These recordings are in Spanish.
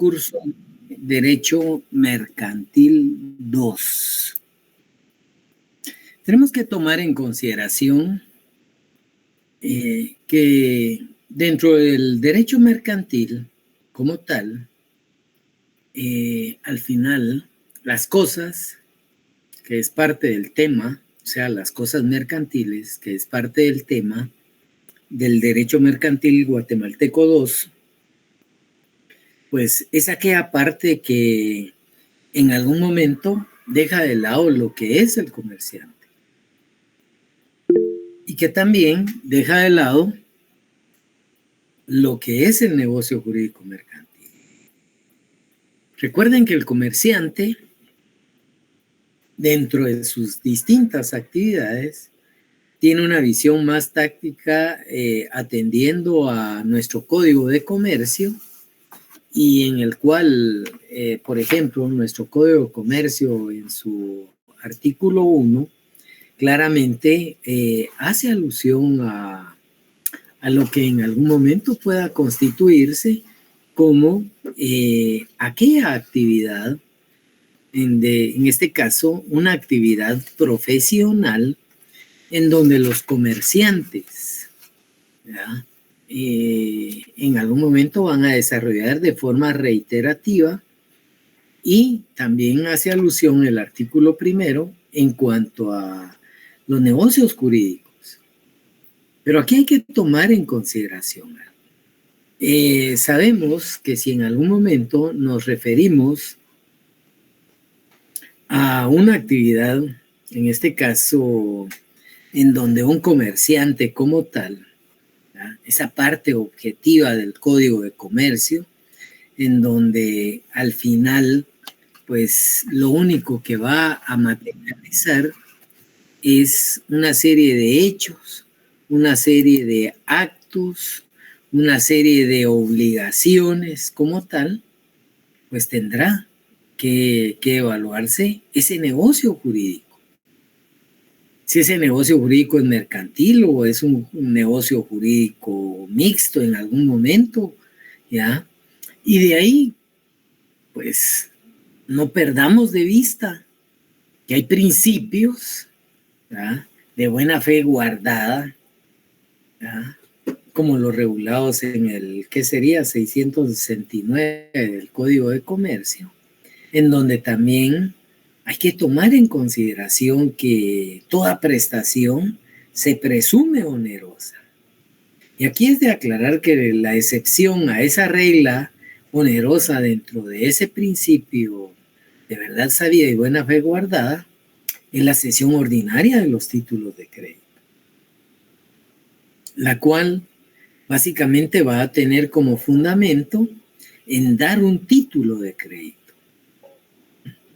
curso Derecho Mercantil 2. Tenemos que tomar en consideración que dentro del derecho mercantil como tal, al final las cosas, que es parte del tema, o sea, las cosas mercantiles, que es parte del tema del derecho mercantil guatemalteco 2, pues es aquella parte que en algún momento deja de lado lo que es el comerciante y que también deja de lado lo que es el negocio jurídico mercantil. Recuerden que el comerciante, dentro de sus distintas actividades, tiene una visión más táctica atendiendo a nuestro Código de Comercio, y en el cual, por ejemplo, nuestro Código de Comercio en su artículo 1 claramente hace alusión a lo que en algún momento pueda constituirse como aquella actividad, en este caso, una actividad profesional en donde los comerciantes, ¿ya?, en algún momento van a desarrollar de forma reiterativa, y también hace alusión el artículo 1 en cuanto a los negocios jurídicos. Pero aquí hay que tomar en consideración, sabemos que si en algún momento nos referimos a una actividad, en este caso, en donde un comerciante como tal, ¿ya?, esa parte objetiva del Código de Comercio, en donde al final, pues lo único que va a materializar es una serie de hechos, una serie de actos, una serie de obligaciones como tal, pues tendrá que evaluarse ese negocio jurídico. Si ese negocio jurídico es mercantil o es un negocio jurídico mixto en algún momento, ¿ya? Y de ahí, pues, no perdamos de vista que hay principios, ¿ya?, de buena fe guardada, ¿ya?, como los regulados en el, ¿qué sería?, 669 del Código de Comercio, en donde también hay que tomar en consideración que toda prestación se presume onerosa. Y aquí es de aclarar que la excepción a esa regla onerosa dentro de ese principio de verdad sabia y buena fe guardada es la cesión ordinaria de los títulos de crédito, la cual básicamente va a tener como fundamento en dar un título de crédito.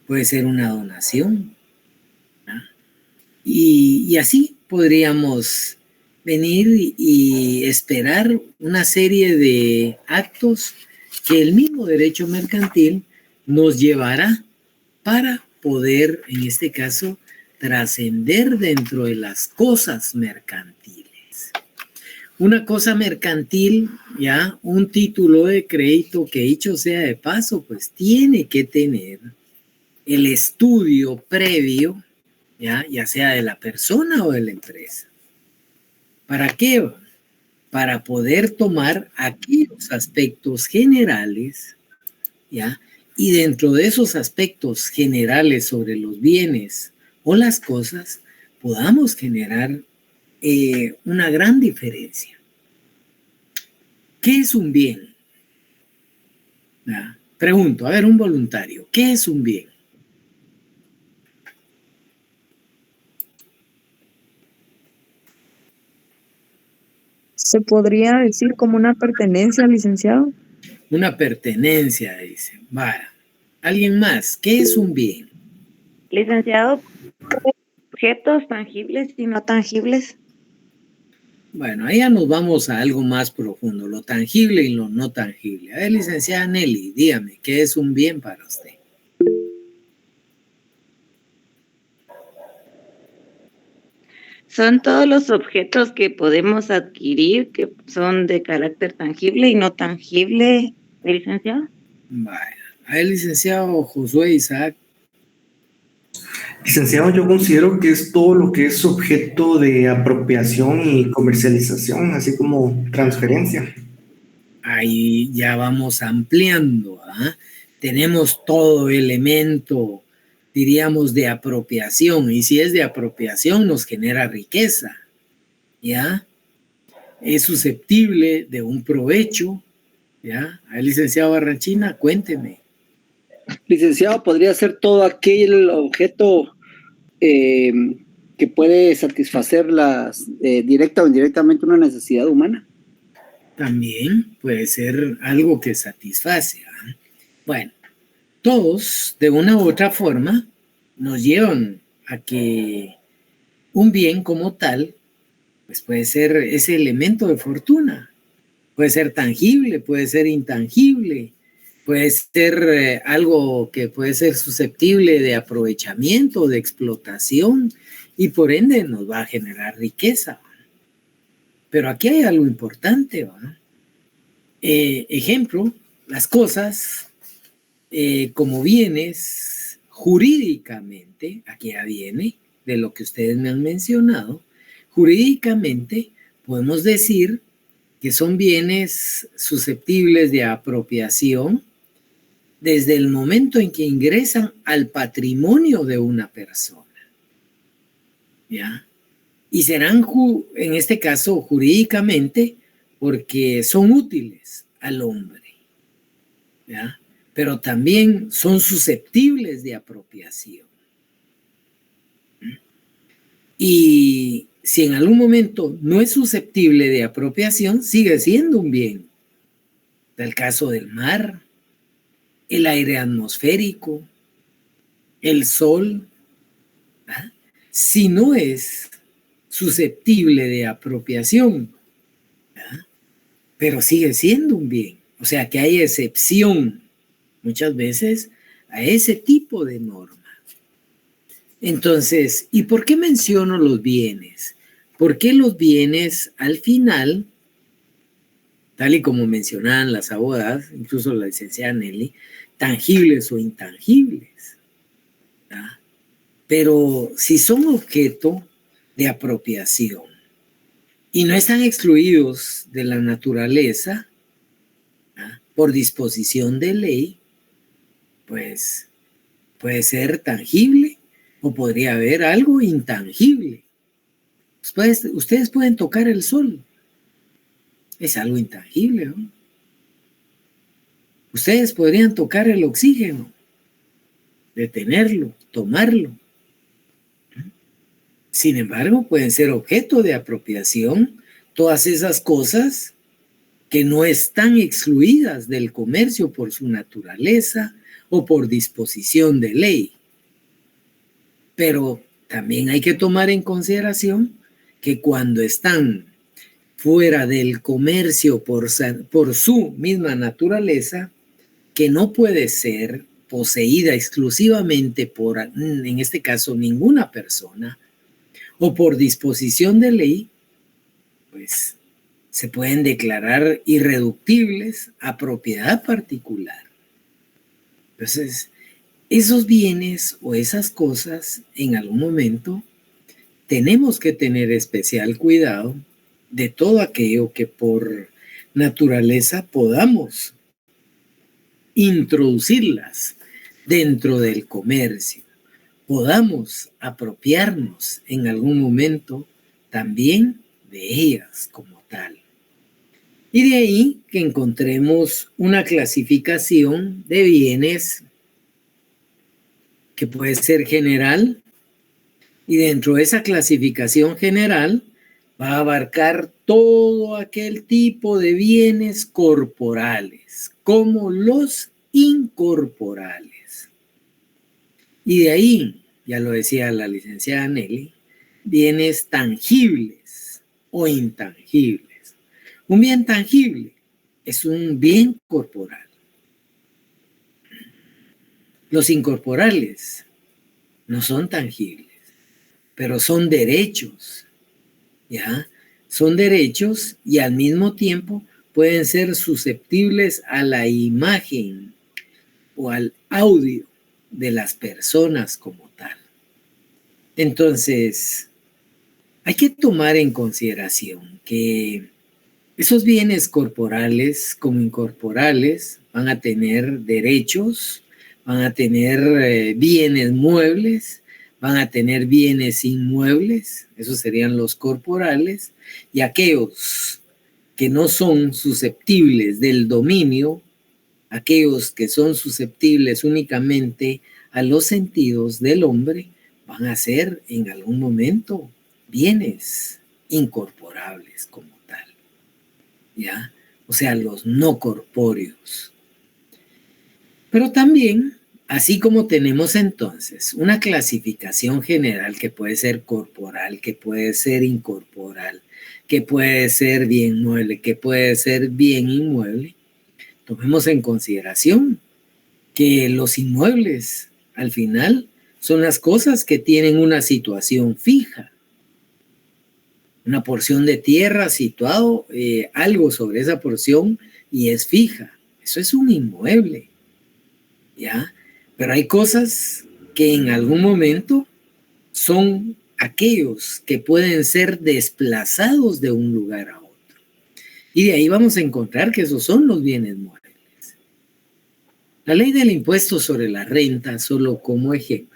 Puede ser una donación, ¿no? Y así podríamos venir y esperar una serie de actos que el mismo derecho mercantil nos llevará para poder, en este caso, trascender dentro de las cosas mercantiles. Una cosa mercantil, ya, un título de crédito que, dicho sea de paso, pues tiene que tener el estudio previo, ya sea de la persona o de la empresa. ¿Para qué? Para poder tomar aquellos aspectos generales, ¿ya? Y dentro de esos aspectos generales sobre los bienes o las cosas, podamos generar una gran diferencia. ¿Qué es un bien? ¿Ya? Pregunto, a ver, un voluntario, ¿qué es un bien? ¿Se podría decir como una pertenencia, licenciado? Una pertenencia, dice. Vaya. ¿Alguien más? ¿Qué es un bien? Licenciado, objetos tangibles y no tangibles. Bueno, ahí ya nos vamos a algo más profundo, lo tangible y lo no tangible. A ver, licenciada Nelly, dígame, ¿qué es un bien para usted? Son todos los objetos que podemos adquirir que son de carácter tangible y no tangible, licenciado. Vaya. A ver, licenciado Josué Isaac. Licenciado, yo considero que es todo lo que es objeto de apropiación y comercialización, así como transferencia. Ahí ya vamos ampliando. ¿Ah? Tenemos todo elemento, diríamos, de apropiación. Y si es de apropiación, nos genera riqueza. ¿Ya? Es susceptible de un provecho. ¿Ya? Al licenciado Barranchina, cuénteme. Licenciado, podría ser todo aquel objeto que puede satisfacer directa o indirectamente una necesidad humana. También puede ser algo que satisface. ¿Ah? Bueno, todos, de una u otra forma, nos llevan a que un bien como tal, pues puede ser ese elemento de fortuna. Puede ser tangible, puede ser intangible, puede ser algo que puede ser susceptible de aprovechamiento, de explotación, y por ende nos va a generar riqueza. Pero aquí hay algo importante, ¿va? Ejemplo, las cosas como bienes jurídicamente, aquí ya viene de lo que ustedes me han mencionado, jurídicamente podemos decir que son bienes susceptibles de apropiación desde el momento en que ingresan al patrimonio de una persona. ¿Ya? Y serán, en este caso, jurídicamente, porque son útiles al hombre. ¿Ya? Pero también son susceptibles de apropiación. Y si en algún momento no es susceptible de apropiación, sigue siendo un bien. El caso del mar, el aire atmosférico, el sol. ¿Ah? Si no es susceptible de apropiación, ¿ah? Pero sigue siendo un bien. O sea que hay excepción muchas veces a ese tipo de norma. Entonces, ¿y por qué menciono los bienes? Porque los bienes al final, tal y como mencionaban las abogadas, incluso la licenciada Nelly, tangibles o intangibles. ¿Ah? Pero si son objeto de apropiación y no están excluidos de la naturaleza, ¿ah? Por disposición de ley, pues puede ser tangible o podría haber algo intangible. Ustedes pueden tocar el sol. Es algo intangible, ¿no? Ustedes podrían tocar el oxígeno, detenerlo, tomarlo. Sin embargo, pueden ser objeto de apropiación todas esas cosas que no están excluidas del comercio por su naturaleza o por disposición de ley. Pero también hay que tomar en consideración que cuando están fuera del comercio por su misma naturaleza, que no puede ser poseída exclusivamente por, en este caso, ninguna persona, o por disposición de ley, pues se pueden declarar irreductibles a propiedad particular. Entonces, esos bienes o esas cosas, en algún momento, tenemos que tener especial cuidado de todo aquello que por naturaleza podamos introducirlas dentro del comercio, podamos apropiarnos en algún momento también de ellas como tal. Y de ahí que encontremos una clasificación de bienes que puede ser general, y dentro de esa clasificación general va a abarcar todo aquel tipo de bienes corporales, como los incorporales. Y de ahí, ya lo decía la licenciada Nelly, bienes tangibles o intangibles. Un bien tangible es un bien corporal. Los incorporales no son tangibles, pero son derechos, ¿ya? Son derechos y al mismo tiempo pueden ser susceptibles a la imagen o al audio de las personas como tal. Entonces, hay que tomar en consideración que esos bienes corporales como incorporales van a tener derechos, van a tener bienes muebles, van a tener bienes inmuebles, esos serían los corporales, y aquellos que no son susceptibles del dominio, aquellos que son susceptibles únicamente a los sentidos del hombre, van a ser en algún momento bienes incorporables como tal, ¿ya? O sea, los no corpóreos. Pero también, así como tenemos entonces una clasificación general que puede ser corporal, que puede ser incorporal, que puede ser bien mueble, que puede ser bien inmueble, tomemos en consideración que los inmuebles, al final, son las cosas que tienen una situación fija. Una porción de tierra situado, algo sobre esa porción y es fija. Eso es un inmueble, ¿ya? Pero hay cosas que en algún momento son aquellos que pueden ser desplazados de un lugar a otro. Y de ahí vamos a encontrar que esos son los bienes muebles. La ley del impuesto sobre la renta, solo como ejemplo,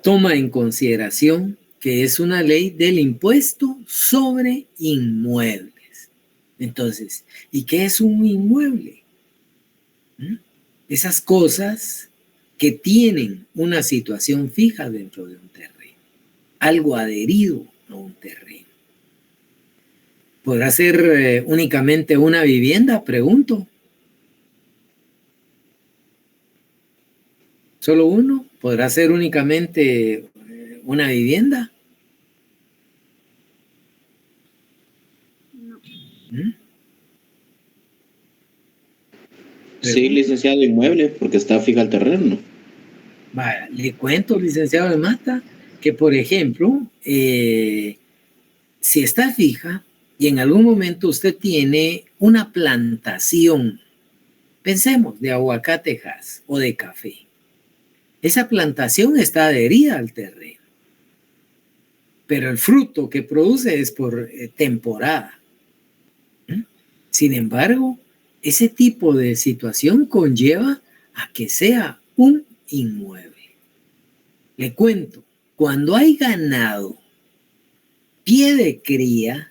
toma en consideración que es una ley del impuesto sobre inmuebles. Entonces, ¿y qué es un inmueble? Esas cosas que tienen una situación fija dentro de un terreno, algo adherido a un terreno. ¿Podrá ser únicamente una vivienda? Pregunto. ¿Solo uno? ¿Podrá ser únicamente una vivienda? No. Sí, licenciado, inmueble, porque está fija el terreno. Vaya, le cuento, licenciado de Mata, que por ejemplo, si está fija y en algún momento usted tiene una plantación, pensemos, de aguacatejas o de café. Esa plantación está adherida al terreno, pero el fruto que produce es por temporada. Sin embargo, ese tipo de situación conlleva a que sea un inmueble. Le cuento, cuando hay ganado, pie de cría,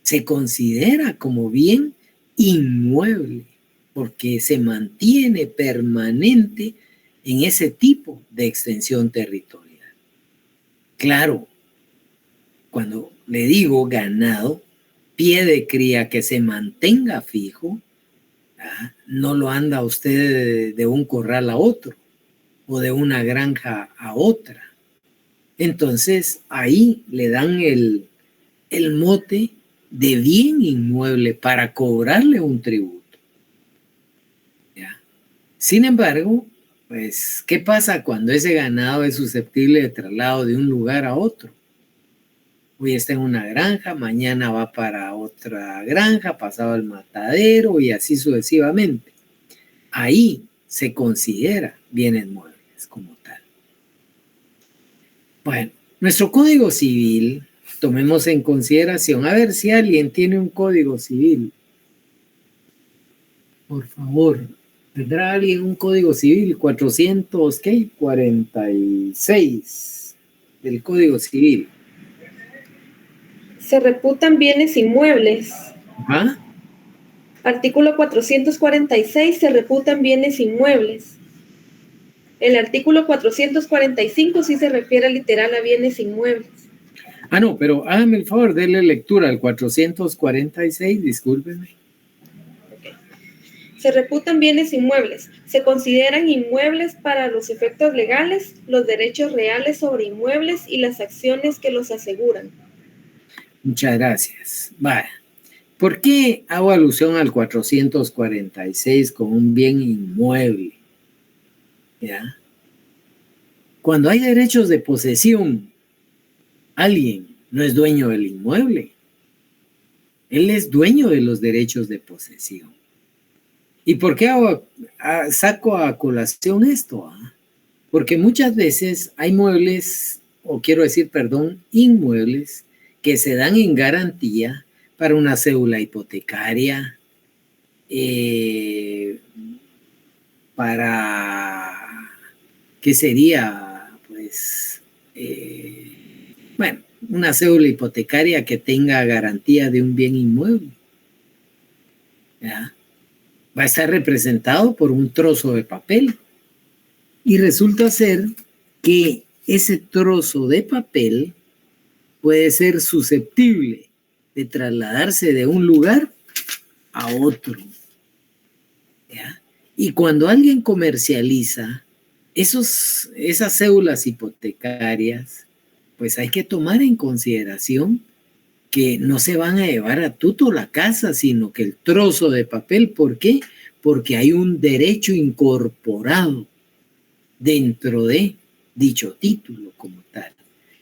se considera como bien inmueble porque se mantiene permanente en ese tipo de extensión territorial. Claro, cuando le digo ganado, pie de cría que se mantenga fijo, no lo anda usted de un corral a otro o de una granja a otra. Entonces ahí le dan el mote de bien inmueble para cobrarle un tributo. ¿Ya? Sin embargo, pues, ¿qué pasa cuando ese ganado es susceptible de traslado de un lugar a otro? Hoy está en una granja, mañana va para otra granja, pasado al matadero y así sucesivamente. Ahí se considera bienes muebles como tal. Bueno, nuestro Código Civil, tomemos en consideración, a ver si alguien tiene un Código Civil. Por favor, ¿tendrá alguien un Código Civil? 446 del Código Civil. Se reputan bienes inmuebles. ¿Ah? Artículo 446, se reputan bienes inmuebles. El artículo 445 sí se refiere literal a bienes inmuebles. Ah, no, pero hágame el favor, déle lectura al 446, discúlpeme. Okay. Se reputan bienes inmuebles. Se consideran inmuebles para los efectos legales, los derechos reales sobre inmuebles y las acciones que los aseguran. Muchas gracias. Vaya, ¿por qué hago alusión al 446 como un bien inmueble? ¿Ya? Cuando hay derechos de posesión, alguien no es dueño del inmueble. Él es dueño de los derechos de posesión. ¿Y por qué saco a colación esto? Porque muchas veces hay muebles, o quiero decir, perdón, inmuebles, que se dan en garantía para una cédula hipotecaria, para, ¿qué sería? Pues, bueno, una cédula hipotecaria que tenga garantía de un bien inmueble. ¿Ya? Va a estar representado por un trozo de papel. Y resulta ser que ese trozo de papel puede ser susceptible de trasladarse de un lugar a otro. ¿Ya? Y cuando alguien comercializa esas cédulas hipotecarias, pues hay que tomar en consideración que no se van a llevar a tuto la casa, sino que el trozo de papel, ¿por qué? Porque hay un derecho incorporado dentro de dicho título como tal.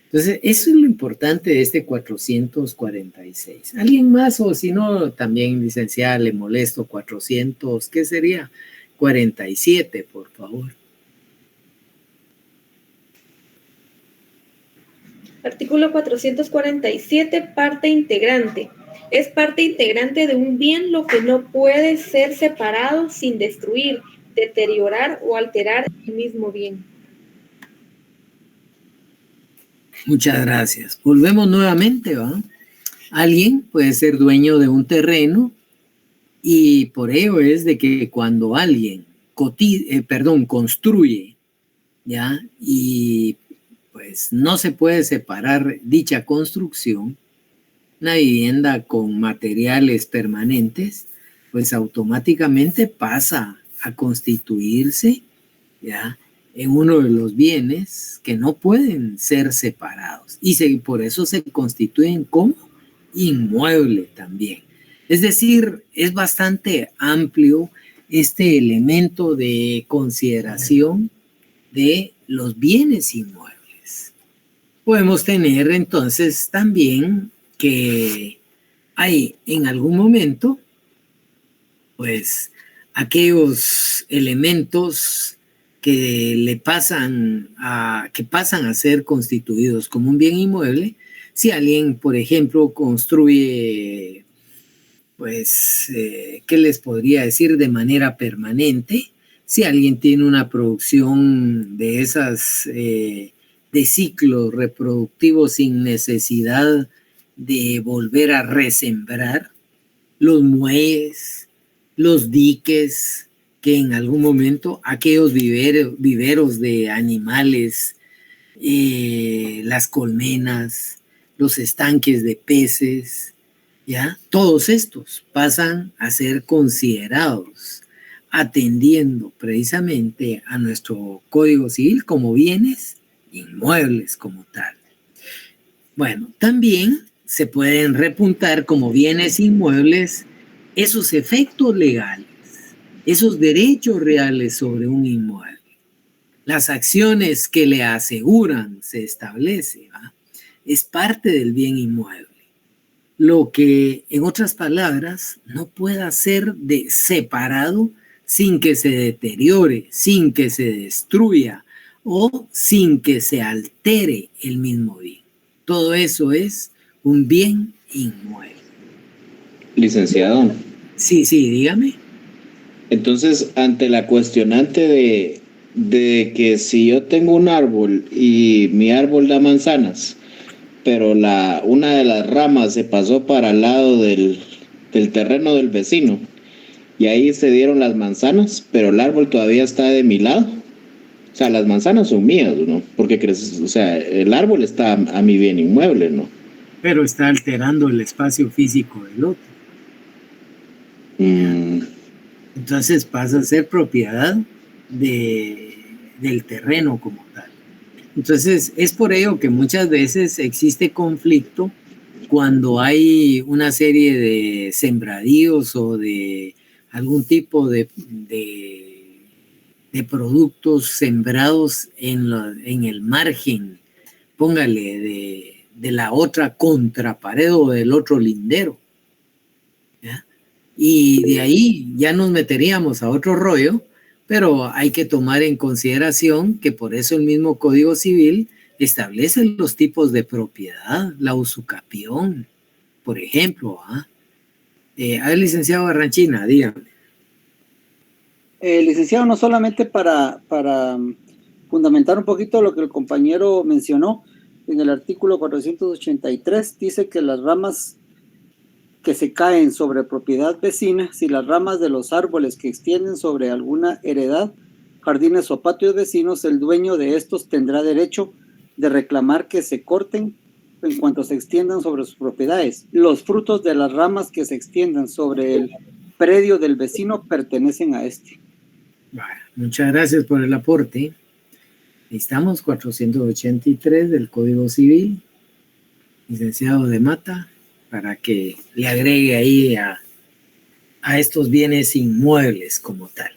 Entonces, eso es lo importante de este 446. ¿Alguien más? O si no, también, licenciada, le molesto 400, ¿qué sería? 47, por favor. Artículo 447, parte integrante. Es parte integrante de un bien lo que no puede ser separado sin destruir, deteriorar o alterar el mismo bien. Muchas gracias. Volvemos nuevamente, ¿va? Alguien puede ser dueño de un terreno y por ello es de que cuando alguien construye, ¿ya? Y pues no se puede separar dicha construcción, una vivienda con materiales permanentes, pues automáticamente pasa a constituirse, ¿ya?, en uno de los bienes que no pueden ser separados y por eso se constituyen como inmueble también. Es decir, es bastante amplio este elemento de consideración de los bienes inmuebles. Podemos tener entonces también que hay en algún momento, pues, aquellos elementos que pasan a ser constituidos como un bien inmueble. Si alguien, por ejemplo, construye, pues, ¿qué les podría decir? De manera permanente. Si alguien tiene una producción de esas, de ciclos reproductivos sin necesidad de volver a resembrar, los muelles, los diques, que en algún momento aquellos viveros de animales, las colmenas, los estanques de peces, ¿ya? Todos estos pasan a ser considerados atendiendo precisamente a nuestro Código Civil como bienes inmuebles como tal. Bueno, también se pueden repuntar como bienes inmuebles esos efectos legales, esos derechos reales sobre un inmueble. Las acciones que le aseguran, se establece, ¿va? Es parte del bien inmueble. Lo que, en otras palabras, no pueda ser separado sin que se deteriore, sin que se destruya o sin que se altere el mismo bien. Todo eso es un bien inmueble. Licenciado. Sí, dígame. Entonces, ante la cuestionante de que si yo tengo un árbol y mi árbol da manzanas, pero una de las ramas se pasó para el lado del terreno del vecino y ahí se dieron las manzanas, pero el árbol todavía está de mi lado. O sea, las manzanas son mías, ¿no? Porque o sea, el árbol está a mi bien inmueble, ¿no? Pero está alterando el espacio físico del otro. Entonces pasa a ser propiedad del terreno como tal. Entonces es por ello que muchas veces existe conflicto cuando hay una serie de sembradíos o de algún tipo de productos sembrados en el margen, póngale, de la otra contrapared o del otro lindero, ¿ya? Y de ahí ya nos meteríamos a otro rollo, pero hay que tomar en consideración que por eso el mismo Código Civil establece los tipos de propiedad, la usucapión, por ejemplo. A ver, licenciado Barranchina, dígame. Licenciado, no solamente para fundamentar un poquito lo que el compañero mencionó, en el artículo 483 dice que las ramas que se caen sobre propiedad vecina, si las ramas de los árboles que extienden sobre alguna heredad, jardines o patios vecinos, el dueño de estos tendrá derecho de reclamar que se corten en cuanto se extiendan sobre sus propiedades. Los frutos de las ramas que se extiendan sobre el predio del vecino pertenecen a este. Bueno, muchas gracias por el aporte. Estamos 483 del Código Civil, licenciado de Mata, para que le agregue ahí a estos bienes inmuebles como tal.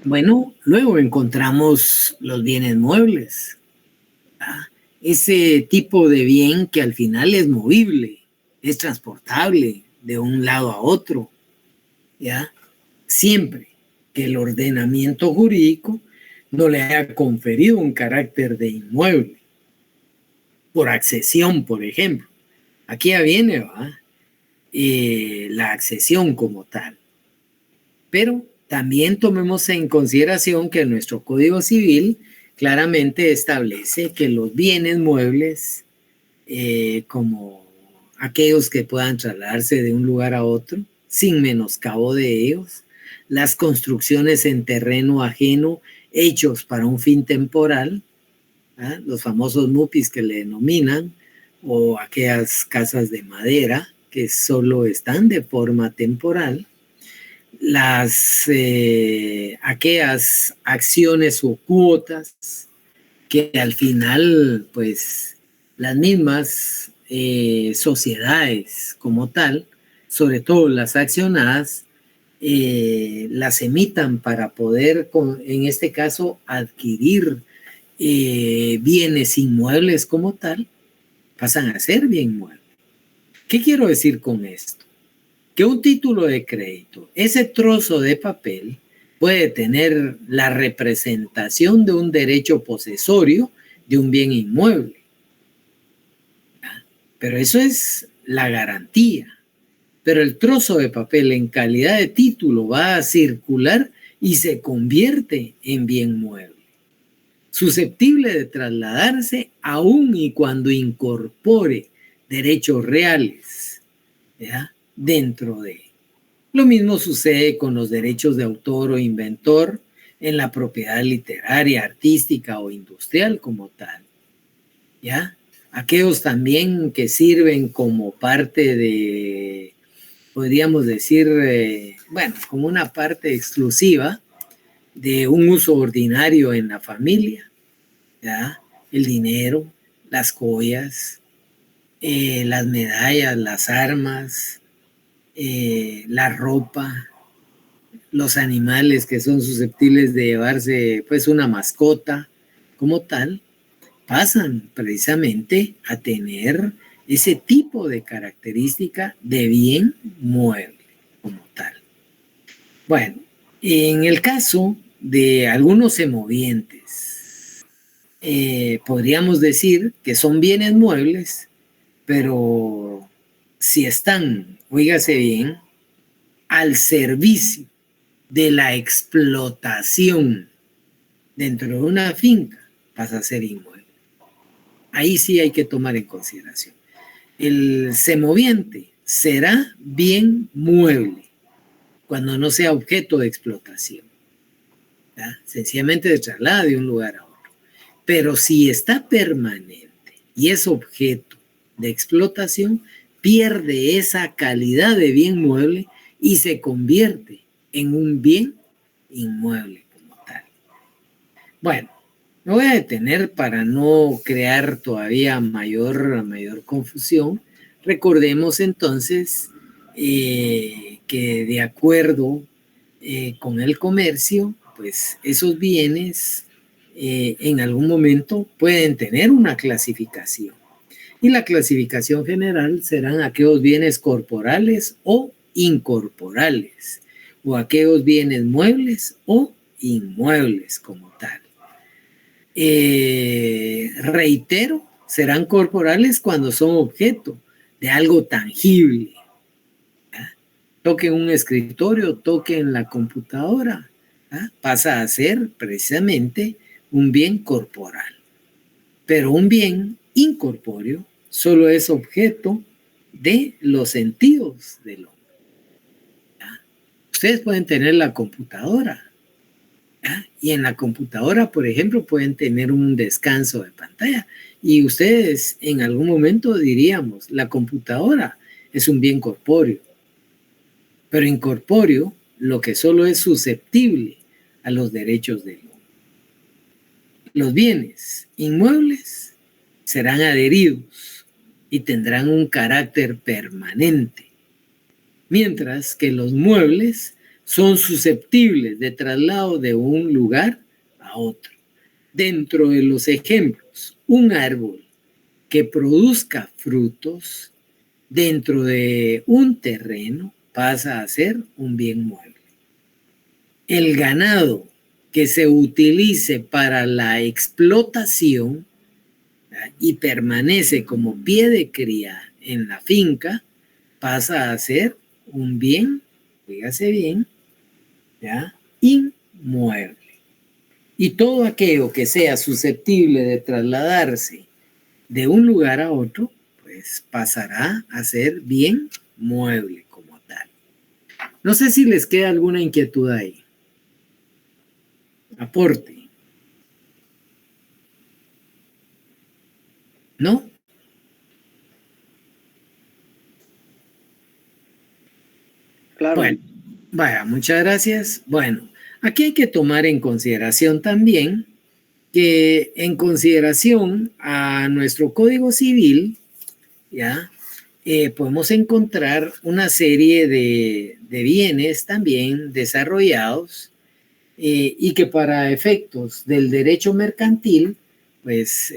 Bueno, luego encontramos los bienes muebles. Ese tipo de bien que al final es movible, es transportable de un lado a otro, ¿ya? Siempre que el ordenamiento jurídico no le haya conferido un carácter de inmueble, por accesión, por ejemplo. Aquí ya viene, la accesión como tal. Pero también tomemos en consideración que nuestro Código Civil claramente establece que los bienes muebles, como aquellos que puedan trasladarse de un lugar a otro, sin menoscabo de ellos, las construcciones en terreno ajeno hechos para un fin temporal, los famosos MUPIs que le denominan, o aquellas casas de madera que solo están de forma temporal, aquellas acciones o cuotas que al final, pues, las mismas sociedades como tal, sobre todo las accionadas, las emitan para poder, en este caso, adquirir bienes inmuebles como tal, pasan a ser bien muebles. ¿Qué quiero decir con esto? Que un título de crédito, ese trozo de papel, puede tener la representación de un derecho posesorio de un bien inmueble. Pero eso es la garantía. Pero el trozo de papel en calidad de título va a circular y se convierte en bien mueble, susceptible de trasladarse aún y cuando incorpore derechos reales, ¿ya?, dentro de. Lo mismo sucede con los derechos de autor o inventor en la propiedad literaria, artística o industrial como tal, ¿ya? Aquellos también que sirven como parte de, podríamos decir, como una parte exclusiva de un uso ordinario en la familia, ¿ya? El dinero, las joyas, las medallas, las armas, la ropa, los animales que son susceptibles de llevarse, pues, una mascota como tal, pasan precisamente a tener ese tipo de característica de bien mueble como tal. Bueno, en el caso de algunos semovientes, podríamos decir que son bienes muebles, pero si están, oígase bien, al servicio de la explotación dentro de una finca, pasa a ser inmueble. Ahí sí hay que tomar en consideración. El semoviente será bien mueble cuando no sea objeto de explotación, ¿ya? Sencillamente de traslado de un lugar a otro. Pero si está permanente y es objeto de explotación, pierde esa calidad de bien mueble y se convierte en un bien inmueble como tal. Bueno, me voy a detener para no crear todavía mayor confusión. Recordemos entonces que de acuerdo con el comercio, pues esos bienes en algún momento pueden tener una clasificación. Y la clasificación general serán aquellos bienes corporales o incorporales, o aquellos bienes muebles o inmuebles como tal. Reitero, serán corporales cuando son objeto de algo tangible. Toque un escritorio, toque en la computadora, pasa a ser precisamente un bien corporal. Pero un bien incorpóreo solo es objeto de los sentidos del hombre. Ustedes pueden tener la computadora, y en la computadora, por ejemplo, pueden tener un descanso de pantalla, y ustedes en algún momento diríamos, la computadora es un bien corpóreo, pero incorpóreo lo que solo es susceptible a los derechos del hombre. Los bienes inmuebles serán adheridos y tendrán un carácter permanente, mientras que los muebles son susceptibles de traslado de un lugar a otro. Dentro de los ejemplos, un árbol que produzca frutos dentro de un terreno pasa a ser un bien mueble. El ganado que se utilice para la explotación y permanece como pie de cría en la finca pasa a ser un bien, fíjase bien, inmueble. Y todo aquello que sea susceptible de trasladarse de un lugar a otro, pues pasará a ser bien mueble como tal. No sé si les queda alguna inquietud ahí. Aporte. ¿No? Claro. Bueno, vaya, muchas gracias. Bueno, aquí hay que tomar en consideración también que en consideración a nuestro Código Civil, podemos encontrar una serie de bienes también desarrollados y que para efectos del derecho mercantil, pues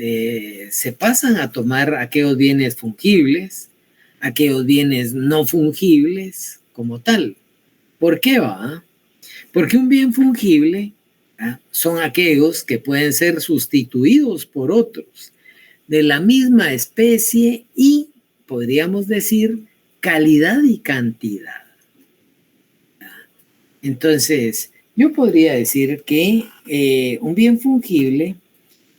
se pasan a tomar aquellos bienes fungibles, aquellos bienes no fungibles como tal. ¿Por qué va? Porque un bien fungible son aquellos que pueden ser sustituidos por otros de la misma especie y, podríamos decir, calidad y cantidad. Entonces, yo podría decir que un bien fungible,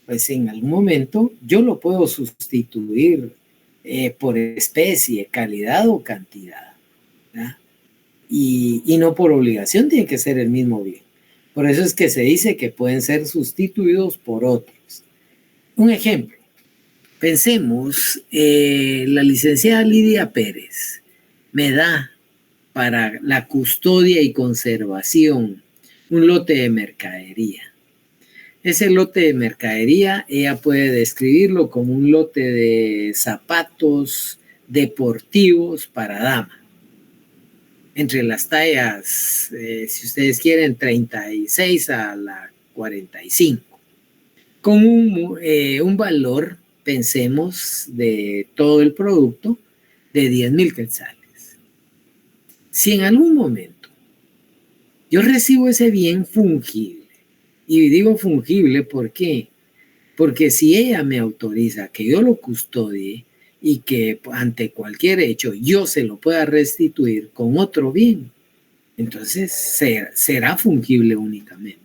pues en algún momento yo lo puedo sustituir por especie, calidad o cantidad. Y no por obligación, tiene que ser el mismo bien. Por eso es que se dice que pueden ser sustituidos por otros. Un ejemplo, pensemos, la licenciada Lidia Pérez me da para la custodia y conservación un lote de mercadería. Ese lote de mercadería, ella puede describirlo como un lote de zapatos deportivos para dama. Entre las tallas, si ustedes quieren, 36 a la 45. Con un valor, pensemos, de todo el producto de 10,000 quetzales. Si en algún momento yo recibo ese bien fungible, y digo fungible, ¿por qué? Porque si ella me autoriza que yo lo custodie y que ante cualquier hecho yo se lo pueda restituir con otro bien, entonces será fungible únicamente.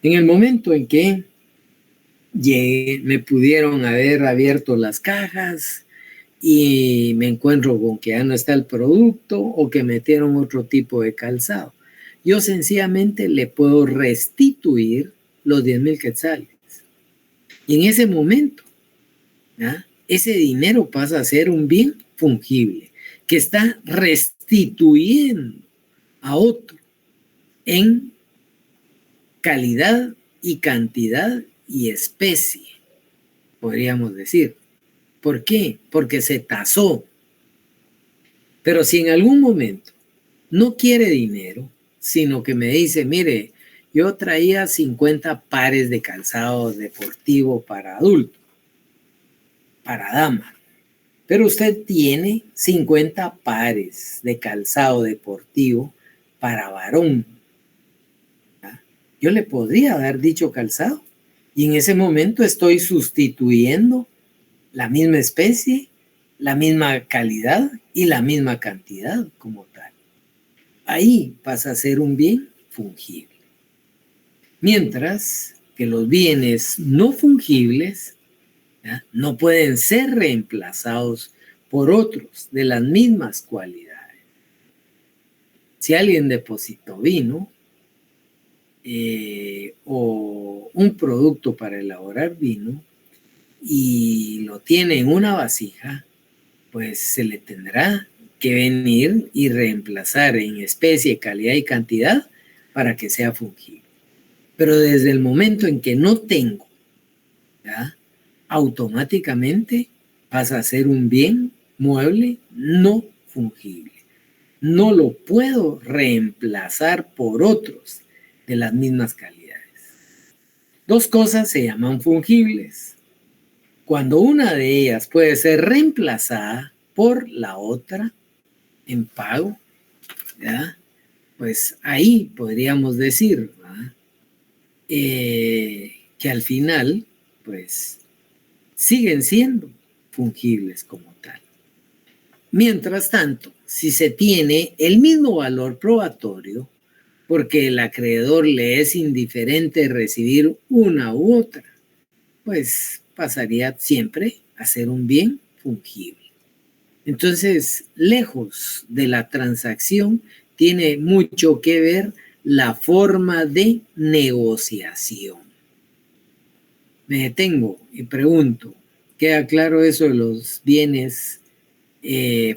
En el momento en que me pudieron haber abierto las cajas y me encuentro con que ya no está el producto o que metieron otro tipo de calzado, yo sencillamente le puedo restituir los 10,000 quetzales. Y en ese momento, ese dinero pasa a ser un bien fungible que está restituyendo a otro en calidad y cantidad y especie, podríamos decir. ¿Por qué? Porque se tasó. Pero si en algún momento no quiere dinero, sino que me dice, mire, yo traía 50 pares de calzado deportivo para adulto, para dama, pero usted tiene 50 pares de calzado deportivo para varón. ¿Ya? Yo le podría haber dicho calzado y en ese momento estoy sustituyendo la misma especie, la misma calidad y la misma cantidad como tal. Ahí pasa a ser un bien fungible. Mientras que los bienes no fungibles, ¿ya?, no pueden ser reemplazados por otros de las mismas cualidades. Si alguien depositó vino o un producto para elaborar vino y lo tiene en una vasija, pues se le tendrá que venir y reemplazar en especie, calidad y cantidad para que sea fungible. Pero desde el momento en que no tengo, ¿ya?, automáticamente pasa a ser un bien mueble no fungible. No lo puedo reemplazar por otros de las mismas calidades. Dos cosas se llaman fungibles. Cuando una de ellas puede ser reemplazada por la otra en pago, ¿ya?, pues ahí podríamos decir, ¿verdad?, que al final, pues, siguen siendo fungibles como tal. Mientras tanto, si se tiene el mismo valor probatorio, porque el acreedor le es indiferente recibir una u otra, pues pasaría siempre a ser un bien fungible. Entonces, lejos de la transacción, tiene mucho que ver la forma de negociación. Me detengo y pregunto, ¿queda claro eso de los bienes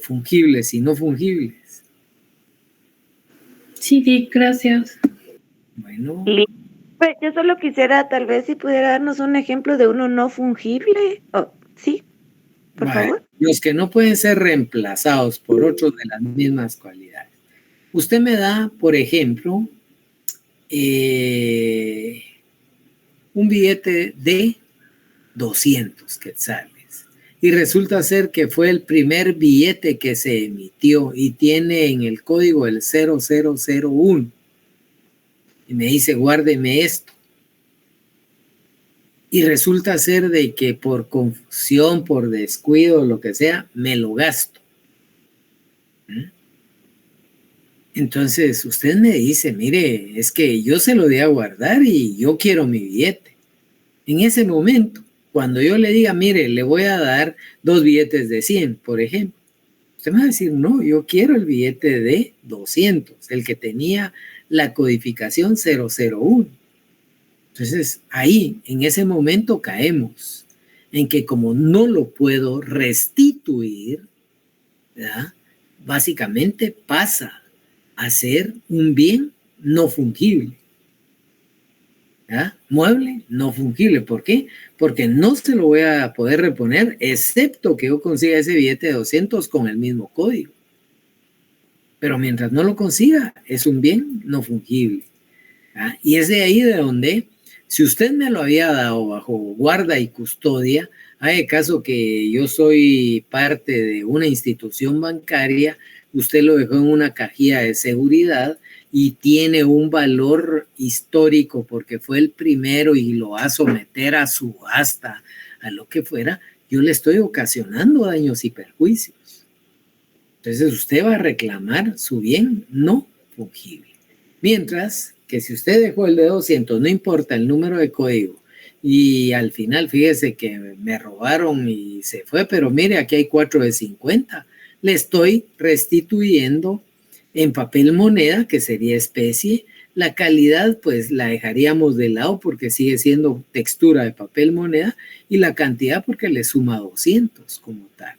fungibles y no fungibles? Sí, gracias. Bueno. Pues yo solo quisiera, tal vez, si pudiera darnos un ejemplo de uno no fungible. Oh, sí, por favor. Los que no pueden ser reemplazados por otros de las mismas cualidades. Usted me da, por ejemplo, un billete de 200 quetzales. Y resulta ser que fue el primer billete que se emitió y tiene en el código el 0001. Y me dice, guárdeme esto. Y resulta ser de que por confusión, por descuido, lo que sea, me lo gasto. Entonces usted me dice, mire, es que yo se lo di a guardar y yo quiero mi billete. En ese momento, cuando yo le diga, mire, le voy a dar 2 billetes de 100, por ejemplo, usted me va a decir, no, yo quiero el billete de 200, el que tenía la codificación 001. Entonces, ahí, en ese momento caemos en que como no lo puedo restituir, ¿verdad?, básicamente pasa a ser un bien no fungible. ¿Ya? Mueble no fungible. ¿Por qué? Porque no se lo voy a poder reponer excepto que yo consiga ese billete de 200 con el mismo código. Pero mientras no lo consiga, es un bien no fungible. ¿Ya? Y es de ahí de donde, si usted me lo había dado bajo guarda y custodia, hay caso que yo soy parte de una institución bancaria, usted lo dejó en una cajilla de seguridad y tiene un valor histórico porque fue el primero y lo va a someter a subasta, a lo que fuera, yo le estoy ocasionando daños y perjuicios. Entonces usted va a reclamar su bien no fungible. Mientras que si usted dejó el de 200, no importa el número de código, y al final fíjese que me robaron y se fue, pero mire, aquí hay 4 de 50, le estoy restituyendo en papel moneda, que sería especie. La calidad pues la dejaríamos de lado porque sigue siendo textura de papel moneda, y la cantidad porque le suma 200 como tal.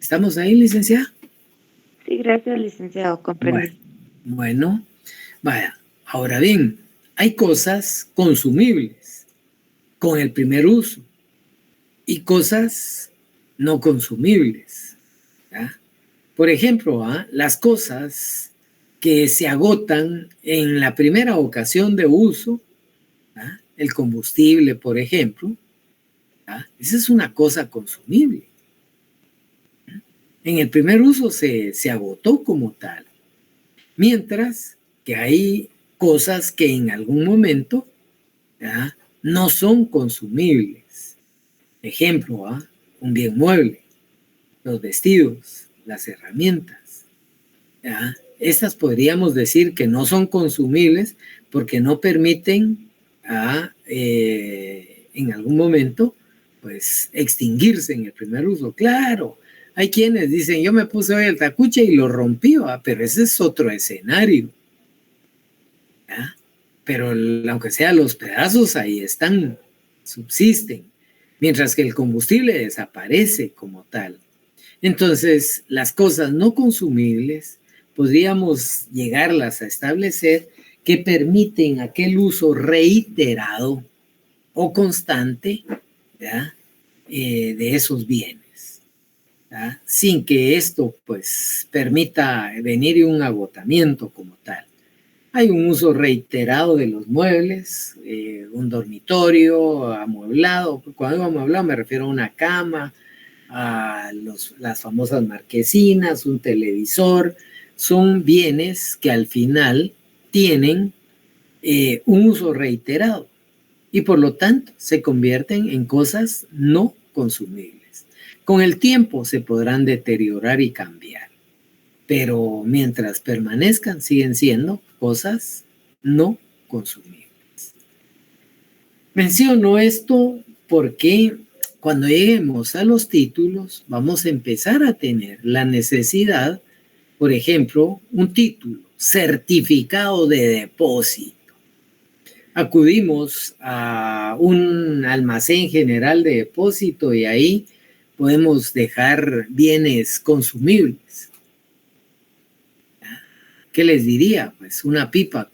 ¿Estamos ahí, licenciada? Sí, gracias, licenciado, comprendí. Bueno, vaya, ahora bien, hay cosas consumibles con el primer uso y cosas no consumibles, ¿ya? Por ejemplo, las cosas que se agotan en la primera ocasión de uso, ¿ya?, el combustible, por ejemplo, ¿ya?, esa es una cosa consumible. En el primer uso se agotó como tal, mientras que hay cosas que en algún momento, ¿ya?, no son consumibles. Ejemplo, un bien mueble, los vestidos, las herramientas, ¿ya? Estas podríamos decir que no son consumibles porque no permiten en algún momento pues extinguirse en el primer uso. Claro, hay quienes dicen, yo me puse hoy el tacuche y lo rompí, pero ese es otro escenario, ¿ya? Pero aunque sea los pedazos ahí están, subsisten, mientras que el combustible desaparece como tal. Entonces, las cosas no consumibles podríamos llegarlas a establecer que permiten aquel uso reiterado o constante, ¿ya?, de esos bienes, ¿ya?, sin que esto pues permita venir un agotamiento como tal. Hay un uso reiterado de los muebles, un dormitorio amueblado. Cuando digo amueblado me refiero a una cama, a las famosas marquesinas, un televisor. Son bienes que al final tienen un uso reiterado y por lo tanto se convierten en cosas no consumibles. Con el tiempo se podrán deteriorar y cambiar, pero mientras permanezcan siguen siendo cosas no consumibles. Menciono esto porque cuando lleguemos a los títulos vamos a empezar a tener la necesidad, por ejemplo, un título, certificado de depósito. Acudimos a un almacén general de depósito y ahí podemos dejar bienes consumibles. ¿Qué les diría? Pues una pipa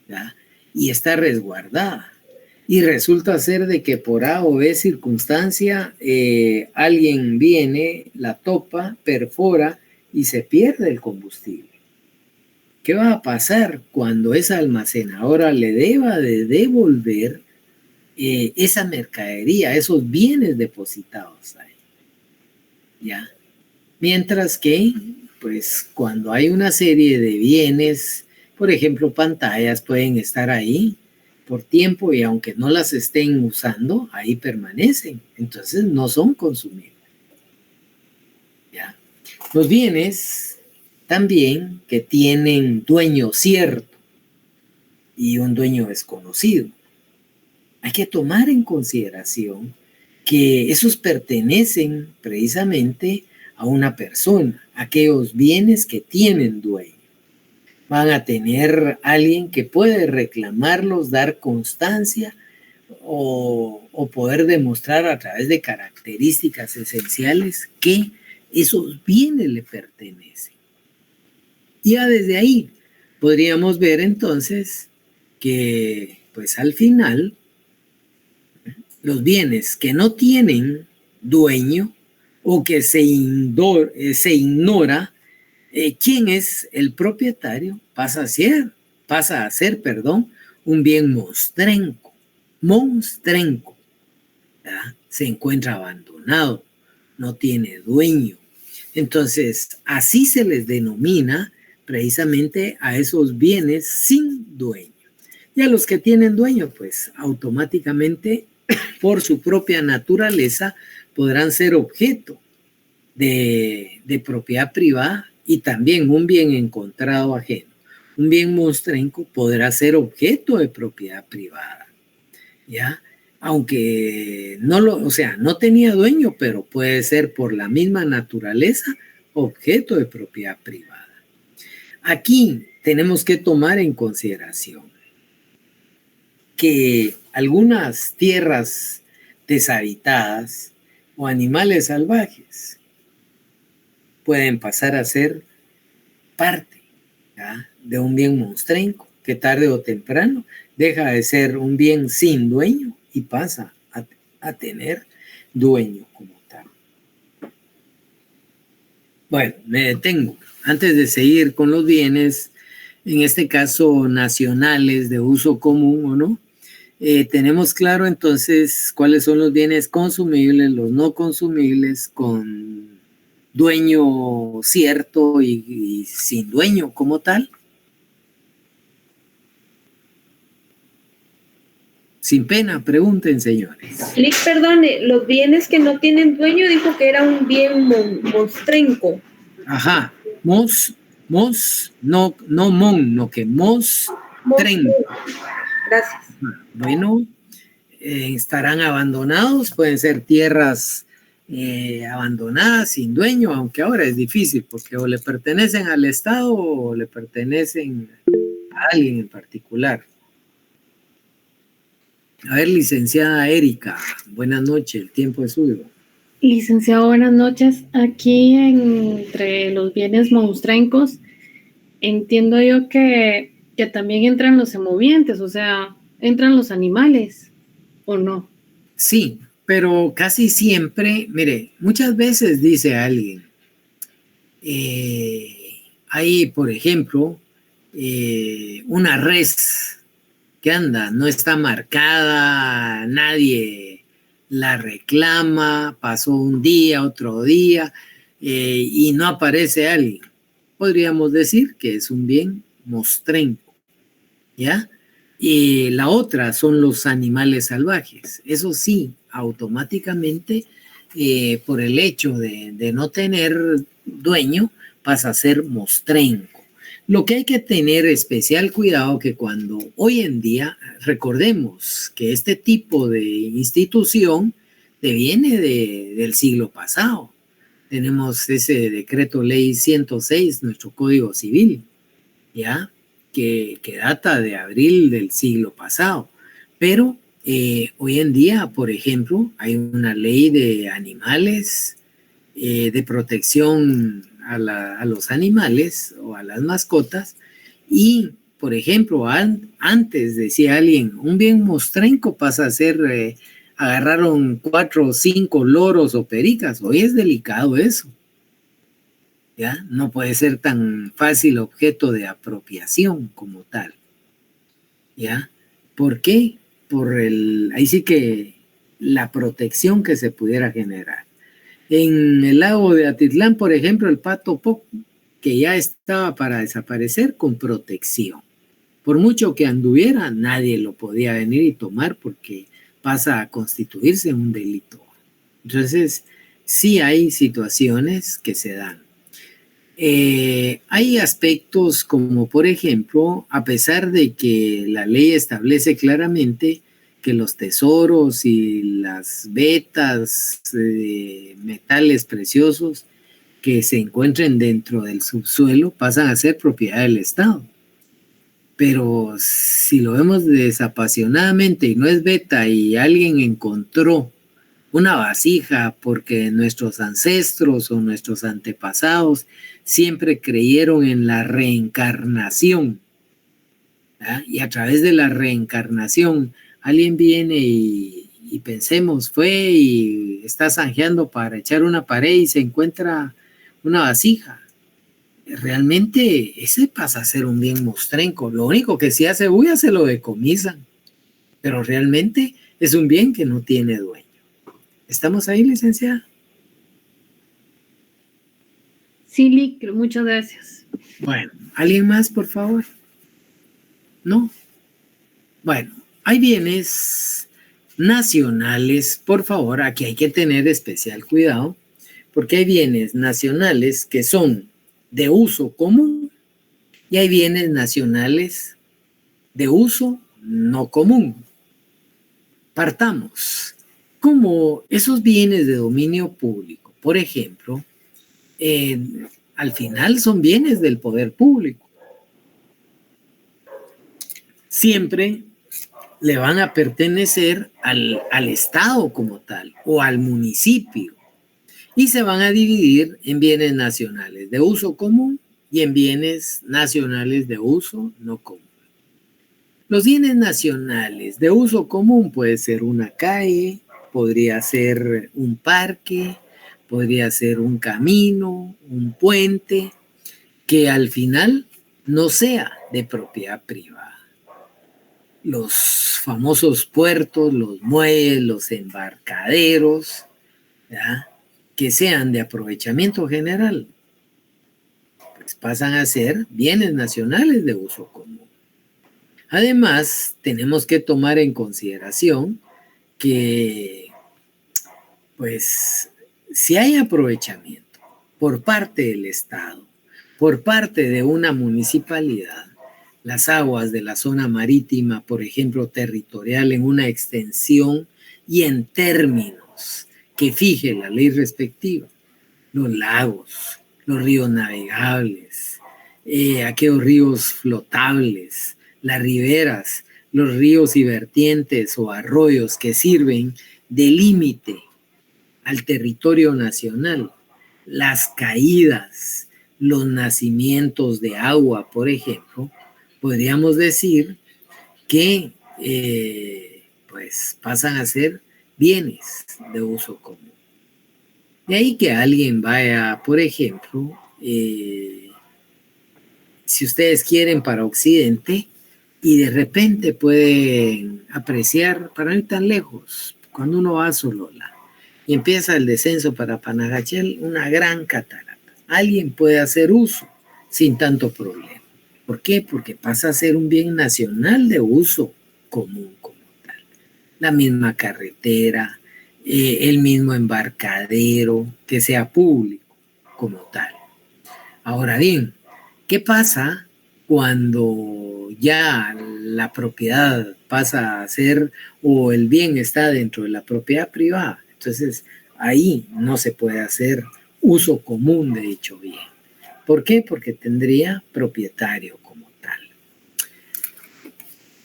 ¿ya?, y está resguardada. Y resulta ser de que por A o B circunstancia alguien viene, la topa, perfora y se pierde el combustible. ¿Qué va a pasar cuando esa almacenadora le deba de devolver esa mercadería, esos bienes depositados ahí? ¿Ya? Mientras que, pues, cuando hay una serie de bienes, por ejemplo, pantallas pueden estar ahí por tiempo y aunque no las estén usando, ahí permanecen. Entonces no son consumibles. ¿Ya? Los bienes también que tienen dueño cierto y un dueño desconocido. Hay que tomar en consideración que esos pertenecen precisamente a una persona, aquellos bienes que tienen dueño. Van a tener alguien que puede reclamarlos, dar constancia o poder demostrar a través de características esenciales que esos bienes le pertenecen. Ya desde ahí podríamos ver entonces que pues al final los bienes que no tienen dueño o que se ignora quién es el propietario, pasa a ser, un bien monstrenco, ¿verdad? Se encuentra abandonado, no tiene dueño. Entonces, así se les denomina precisamente a esos bienes sin dueño. Y a los que tienen dueño, pues automáticamente, por su propia naturaleza, podrán ser objeto de propiedad privada y también un bien encontrado ajeno. Un bien monstrenco podrá ser objeto de propiedad privada, ¿ya? Aunque no tenía dueño, pero puede ser por la misma naturaleza objeto de propiedad privada. Aquí tenemos que tomar en consideración que algunas tierras deshabitadas o animales salvajes pueden pasar a ser parte, ¿ya?, de un bien monstrenco que tarde o temprano deja de ser un bien sin dueño y pasa a tener dueño como tal. Bueno, me detengo. Antes de seguir con los bienes, en este caso nacionales de uso común o no, Tenemos claro entonces cuáles son los bienes consumibles, los no consumibles, con dueño cierto y sin dueño como tal. Sin pena, pregunten, señores. Lick, perdone, los bienes que no tienen dueño dijo que era un bien mostrenco. Ajá, no que mostrenco. Gracias. Bueno, estarán abandonados, pueden ser tierras abandonadas, sin dueño, aunque ahora es difícil, porque o le pertenecen al Estado o le pertenecen a alguien en particular. A ver, licenciada Erika, buenas noches, el tiempo es suyo. Licenciado, buenas noches. Aquí entre los bienes monstrencos, entiendo yo que también entran los semovientes, o sea, entran los animales, ¿o no? Sí, pero casi siempre, mire, muchas veces dice alguien, hay, por ejemplo, una res que anda, no está marcada, nadie la reclama, pasó un día, otro día, y no aparece alguien. Podríamos decir que es un bien mostrenco, ¿ya? Y la otra son los animales salvajes. Eso sí, automáticamente, por el hecho de no tener dueño, pasa a ser mostrenco. Lo que hay que tener especial cuidado que cuando hoy en día, recordemos que este tipo de institución viene del siglo pasado. Tenemos ese decreto ley 106, nuestro Código Civil, ¿ya? Que data de abril del siglo pasado. Pero hoy en día, por ejemplo, hay una ley de animales, de protección a los animales o a las mascotas, y por ejemplo antes decía alguien, un bien mostrenco pasa a ser agarraron 4 o 5 loros o pericas. Hoy es delicado eso, ¿ya? No puede ser tan fácil objeto de apropiación como tal, ¿ya? ¿Por qué? Ahí sí que la protección que se pudiera generar. En el lago de Atitlán, por ejemplo, el pato poco, que ya estaba para desaparecer, con protección. Por mucho que anduviera, nadie lo podía venir y tomar porque pasa a constituirse un delito. Entonces, sí hay situaciones que se dan. Hay aspectos como, por ejemplo, a pesar de que la ley establece claramente que los tesoros y las vetas de metales preciosos que se encuentren dentro del subsuelo pasan a ser propiedad del Estado. Pero si lo vemos desapasionadamente y no es veta y alguien encontró una vasija porque nuestros ancestros o nuestros antepasados siempre creyeron en la reencarnación, ¿verdad? Y a través de la reencarnación alguien viene y pensemos, fue y está zanjeando para echar una pared y se encuentra una vasija. Realmente ese pasa a ser un bien mostrenco. Lo único que si hace bulla se lo decomisan, pero realmente es un bien que no tiene dueño. ¿Estamos ahí, licenciada? Sí, Lick, muchas gracias. Bueno, ¿alguien más, por favor? ¿No? Bueno, hay bienes nacionales, por favor, aquí hay que tener especial cuidado, porque hay bienes nacionales que son de uso común y hay bienes nacionales de uso no común. Partamos. Como esos bienes de dominio público, por ejemplo, al final son bienes del poder público. Siempre le van a pertenecer al Estado como tal o al municipio y se van a dividir en bienes nacionales de uso común y en bienes nacionales de uso no común. Los bienes nacionales de uso común puede ser una calle, podría ser un parque, podría ser un camino, un puente, que al final no sea de propiedad privada. los famosos puertos, los muelles, los embarcaderos, ¿ya?, que sean de aprovechamiento general, pues pasan a ser bienes nacionales de uso común. Además, tenemos que tomar en consideración que, pues, si hay aprovechamiento por parte del Estado, por parte de una municipalidad, las aguas de la zona marítima, por ejemplo, territorial, en una extensión y en términos que fije la ley respectiva, los lagos, los ríos navegables, aquellos ríos flotables, las riberas, los ríos y vertientes o arroyos que sirven de límite al territorio nacional, las caídas, los nacimientos de agua, por ejemplo, podríamos decir que pues pasan a ser bienes de uso común. De ahí que alguien vaya, por ejemplo, si ustedes quieren, para Occidente, y de repente pueden apreciar, para no ir tan lejos, cuando uno va a Solola y empieza el descenso para Panajachel, una gran catarata. Alguien puede hacer uso sin tanto problema. ¿Por qué? Porque pasa a ser un bien nacional de uso común como tal. La misma carretera, el mismo embarcadero, que sea público como tal. Ahora bien, ¿qué pasa cuando ya la propiedad pasa a ser, o el bien está dentro de la propiedad privada? Entonces, ahí no se puede hacer uso común de dicho bien. ¿Por qué? Porque tendría propietario como tal.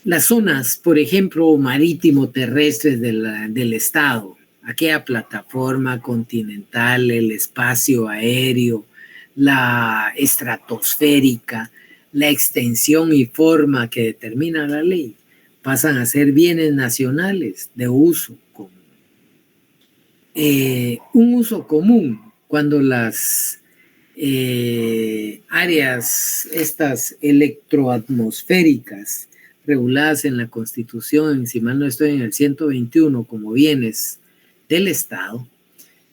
Las zonas, por ejemplo, marítimo-terrestres del Estado, aquella plataforma continental, el espacio aéreo, la estratosférica, la extensión y forma que determina la ley, pasan a ser bienes nacionales de uso común. Un uso común, cuando las áreas estas electroatmosféricas reguladas en la Constitución, si mal no estoy, en el 121 como bienes del Estado,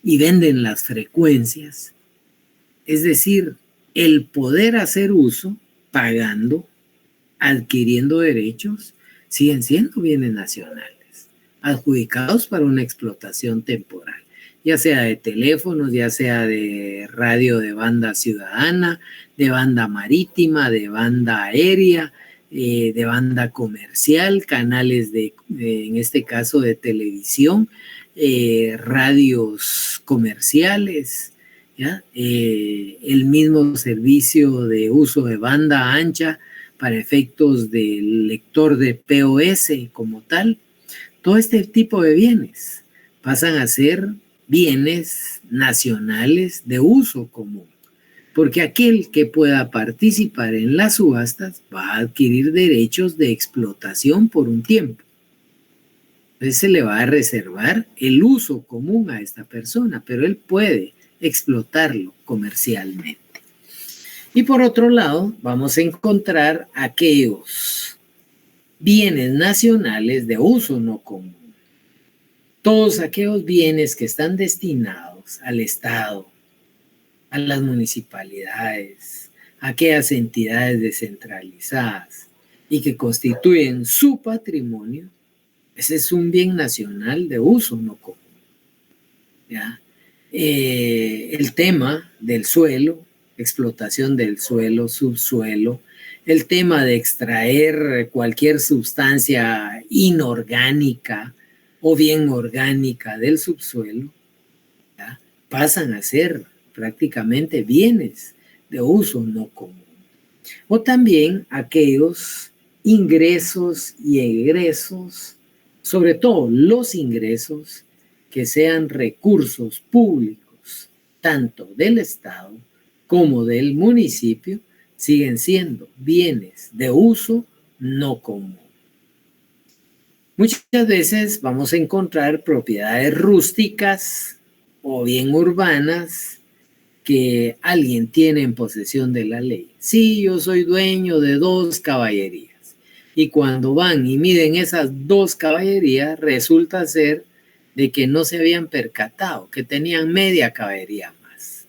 y venden las frecuencias, es decir, el poder hacer uso pagando, adquiriendo derechos, siguen siendo bienes nacionales, adjudicados para una explotación temporal, ya sea de teléfonos, ya sea de radio de banda ciudadana, de banda marítima, de banda aérea, de banda comercial, canales en este caso de televisión, radios comerciales, ¿ya? El mismo servicio de uso de banda ancha para efectos del lector de POS como tal. Todo este tipo de bienes pasan a ser bienes nacionales de uso común, porque aquel que pueda participar en las subastas va a adquirir derechos de explotación por un tiempo. Entonces se le va a reservar el uso común a esta persona, pero él puede explotarlo comercialmente. Y por otro lado, vamos a encontrar aquellos bienes nacionales de uso no común. Todos aquellos bienes que están destinados al Estado, a las municipalidades, a aquellas entidades descentralizadas y que constituyen su patrimonio, ese es un bien nacional de uso no común. ¿Ya? El tema del suelo, explotación del suelo, subsuelo, el tema de extraer cualquier sustancia inorgánica o bien orgánica del subsuelo, ¿ya?, pasan a ser prácticamente bienes de uso no común. O también aquellos ingresos y egresos, sobre todo los ingresos que sean recursos públicos, tanto del Estado como del municipio, siguen siendo bienes de uso no común. Muchas veces vamos a encontrar propiedades rústicas o bien urbanas que alguien tiene en posesión de la ley. Sí, yo soy dueño de 2 caballerías y cuando van y miden esas 2 caballerías, resulta ser de que no se habían percatado, que tenían media caballería más.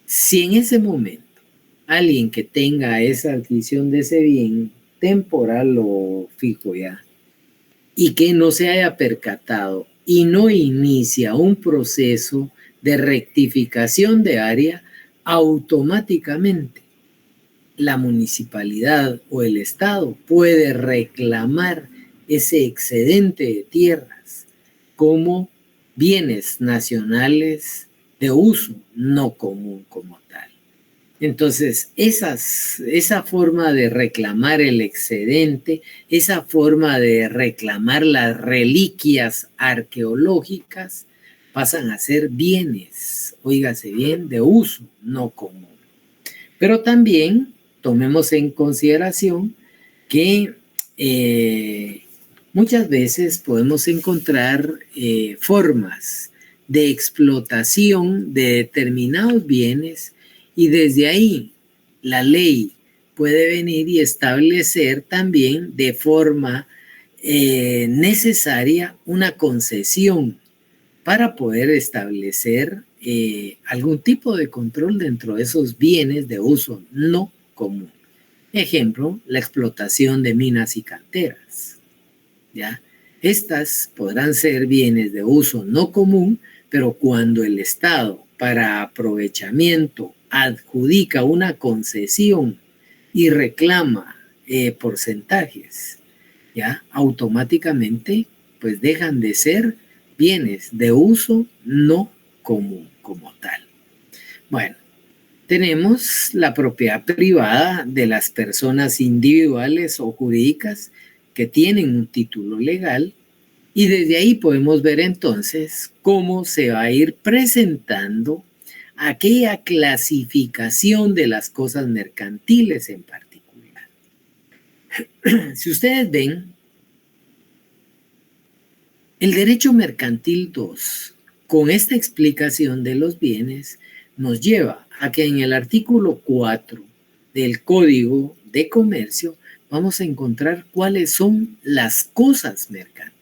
Si en ese momento alguien que tenga esa adquisición de ese bien temporal o fijo ya, y que no se haya percatado y no inicia un proceso de rectificación de área, automáticamente la municipalidad o el Estado puede reclamar ese excedente de tierras como bienes nacionales de uso no común como tal. Entonces, esa forma de reclamar el excedente, esa forma de reclamar las reliquias arqueológicas, pasan a ser bienes, óigase bien, de uso no común. Pero también tomemos en consideración que muchas veces podemos encontrar formas de explotación de determinados bienes y desde ahí la ley puede venir y establecer también de forma necesaria una concesión para poder establecer algún tipo de control dentro de esos bienes de uso no común. Ejemplo, la explotación de minas y canteras. ¿Ya? Estas podrán ser bienes de uso no común, pero cuando el Estado para aprovechamiento adjudica una concesión y reclama porcentajes, ¿ya? Automáticamente pues dejan de ser bienes de uso no común como tal. Bueno, tenemos la propiedad privada de las personas individuales o jurídicas que tienen un título legal y desde ahí podemos ver entonces cómo se va a ir presentando aquella clasificación de las cosas mercantiles en particular. Si ustedes ven, el derecho mercantil 2, con esta explicación de los bienes, nos lleva a que en el artículo 4 del Código de Comercio vamos a encontrar cuáles son las cosas mercantiles.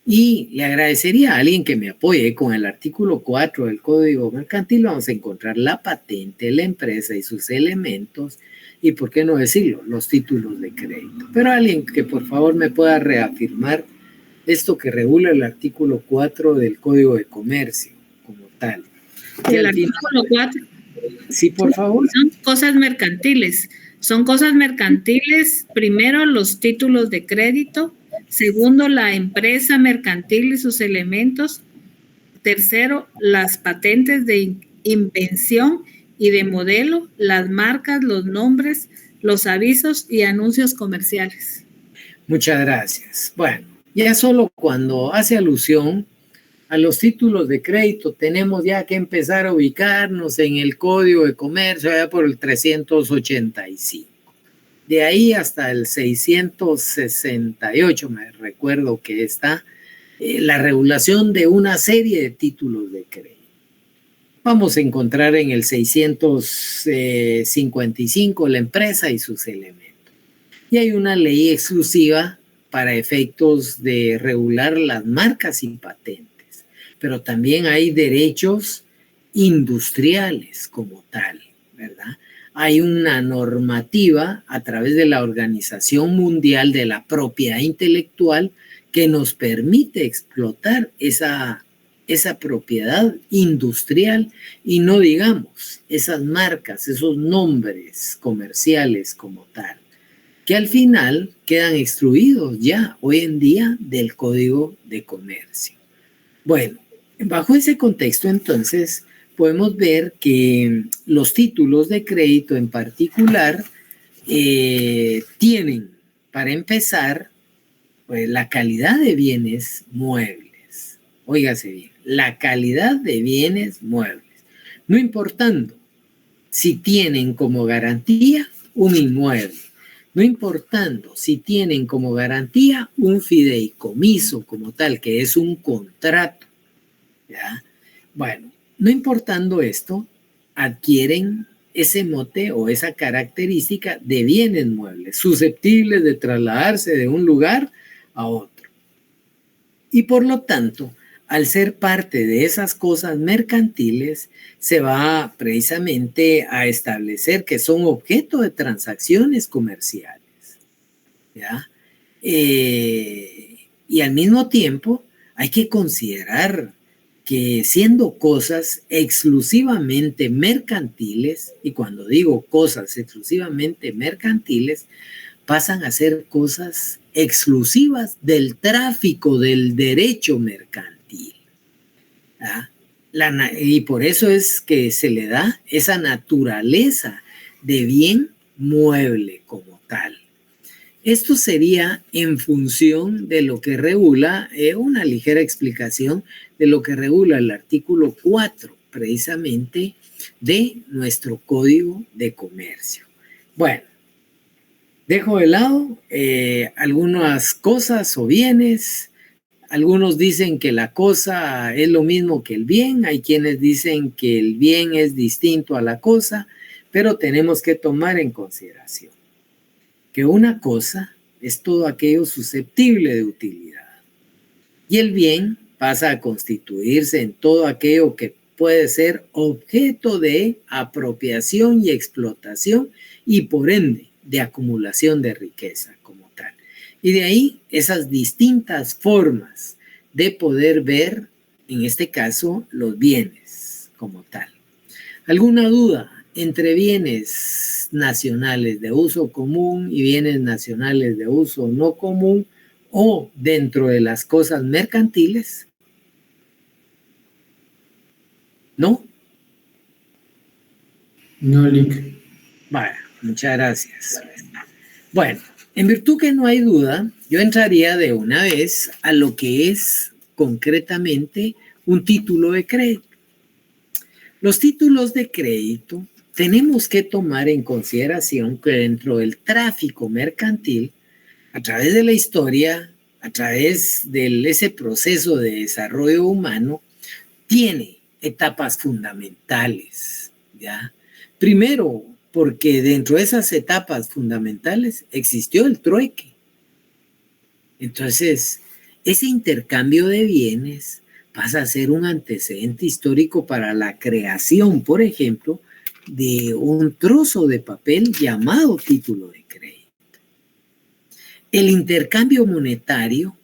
Y le agradecería a alguien que me apoye con el artículo 4 del Código Mercantil. Vamos a encontrar la patente, la empresa y sus elementos y, por qué no decirlo, los títulos de crédito. Pero alguien que por favor me pueda reafirmar esto que regula el artículo 4 del Código de Comercio como tal. El artículo 4. Sí, por favor. Son cosas mercantiles. Son cosas mercantiles, primero, los títulos de crédito. Segundo, la empresa mercantil y sus elementos. Tercero, las patentes de invención y de modelo, las marcas, los nombres, los avisos y anuncios comerciales. Muchas gracias. Bueno, ya solo cuando hace alusión a los títulos de crédito tenemos ya que empezar a ubicarnos en el Código de Comercio, allá por el 385. De ahí hasta el 668, me recuerdo que está la regulación de una serie de títulos de crédito. Vamos a encontrar en el 655 la empresa y sus elementos. Y hay una ley exclusiva para efectos de regular las marcas y patentes. Pero también hay derechos industriales como tal, ¿verdad? Hay una normativa a través de la Organización Mundial de la Propiedad Intelectual que nos permite explotar esa propiedad industrial y no digamos esas marcas, esos nombres comerciales como tal, que al final quedan excluidos ya hoy en día del Código de Comercio. Bueno, bajo ese contexto entonces podemos ver que los títulos de crédito en particular tienen, para empezar, pues, la calidad de bienes muebles. Óigase bien, la calidad de bienes muebles. No importando si tienen como garantía un inmueble, no importando si tienen como garantía un fideicomiso como tal, que es un contrato, ¿ya? Bueno, no importando esto, adquieren ese mote o esa característica de bienes muebles, susceptibles de trasladarse de un lugar a otro. Y por lo tanto, al ser parte de esas cosas mercantiles, se va precisamente a establecer que son objeto de transacciones comerciales, ¿ya? Y al mismo tiempo hay que considerar que siendo cosas exclusivamente mercantiles, y cuando digo cosas exclusivamente mercantiles, pasan a ser cosas exclusivas del tráfico del derecho mercantil. ¿Ah? Y por eso es que se le da esa naturaleza de bien mueble como tal. Esto sería en función de lo que regula, una ligera explicación de lo que regula el artículo 4, precisamente, de nuestro Código de Comercio. Bueno, dejo de lado algunas cosas o bienes. Algunos dicen que la cosa es lo mismo que el bien. Hay quienes dicen que el bien es distinto a la cosa, pero tenemos que tomar en consideración que una cosa es todo aquello susceptible de utilidad y el bien pasa a constituirse en todo aquello que puede ser objeto de apropiación y explotación y por ende de acumulación de riqueza como tal. Y de ahí esas distintas formas de poder ver, en este caso, los bienes como tal. ¿Alguna duda entre bienes nacionales de uso común y bienes nacionales de uso no común o dentro de las cosas mercantiles? ¿No? No, Lick. Vale, muchas gracias. Bueno, en virtud que no hay duda, yo entraría de una vez a lo que es concretamente un título de crédito. Los títulos de crédito tenemos que tomar en consideración que dentro del tráfico mercantil, a través de la historia, a través de ese proceso de desarrollo humano, tiene etapas fundamentales, ¿ya? Primero, porque dentro de esas etapas fundamentales existió el trueque. Entonces, ese intercambio de bienes pasa a ser un antecedente histórico para la creación, por ejemplo, de un trozo de papel llamado título de crédito. El intercambio monetario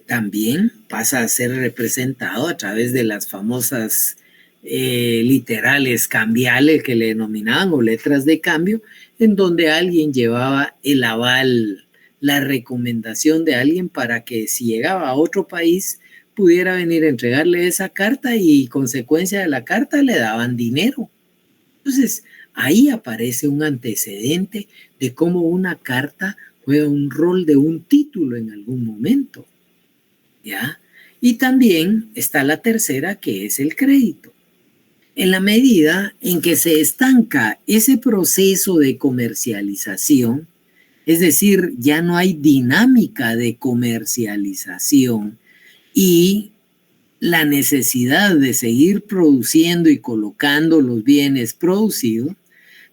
también pasa a ser representado a través de las famosas literales cambiales que le denominaban o letras de cambio, en donde alguien llevaba el aval, la recomendación de alguien para que si llegaba a otro país pudiera venir a entregarle esa carta y consecuencia de la carta le daban dinero. Entonces ahí aparece un antecedente de cómo una carta juega un rol de un título en algún momento, ¿ya? Y también está la tercera, que es el crédito. En la medida en que se estanca ese proceso de comercialización, es decir, ya no hay dinámica de comercialización y la necesidad de seguir produciendo y colocando los bienes producidos,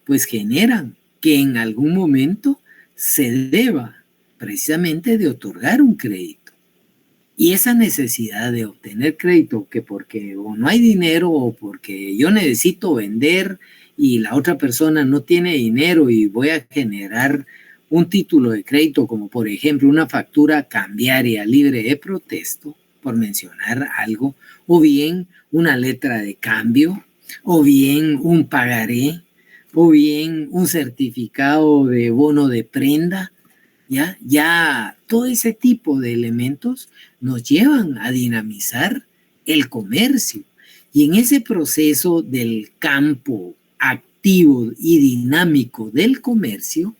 pues generan que en algún momento se deba precisamente de otorgar un crédito. Y esa necesidad de obtener crédito, que porque o no hay dinero o porque yo necesito vender y la otra persona no tiene dinero y voy a generar un título de crédito, como por ejemplo una factura cambiaria libre de protesto, por mencionar algo, o bien una letra de cambio, o bien un pagaré, o bien un certificado de bono de prenda, ya todo ese tipo de elementos nos llevan a dinamizar el comercio. Y en ese proceso del campo activo y dinámico del comercio,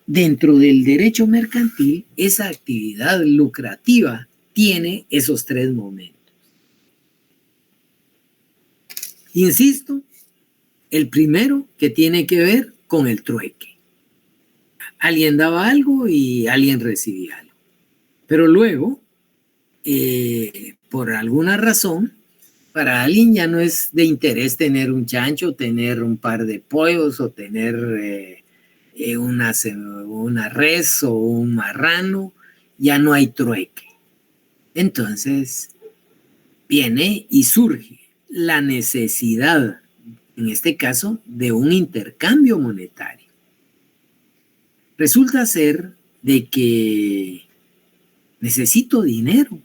dentro del derecho mercantil, esa actividad lucrativa tiene esos tres momentos. Insisto, el primero que tiene que ver con el trueque. Alguien daba algo y alguien recibía algo. Pero luego, por alguna razón, Para alguien ya no es de interés tener un chancho, tener un par de pollos o tener una res o un marrano. Ya no hay trueque. Entonces viene y surge la necesidad, en este caso, de un intercambio monetario. Resulta ser de que necesito dinero.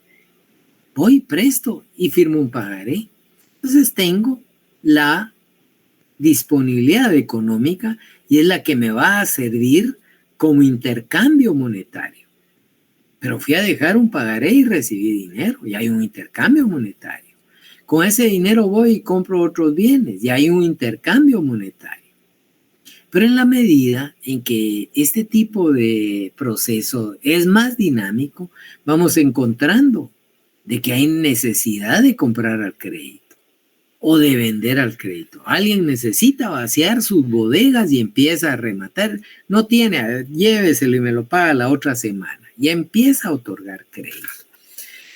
Voy, presto y firmo un pagaré. Entonces tengo la disponibilidad económica y es la que me va a servir como intercambio monetario. Pero fui a dejar un pagaré y recibí dinero y hay un intercambio monetario. Con ese dinero voy y compro otros bienes y hay un intercambio monetario. Pero en la medida en que este tipo de proceso es más dinámico, vamos encontrando de que hay necesidad de comprar al crédito o de vender al crédito. Alguien necesita vaciar sus bodegas y empieza a rematar. No tiene, lléveselo y me lo paga la otra semana. Ya empieza a otorgar crédito.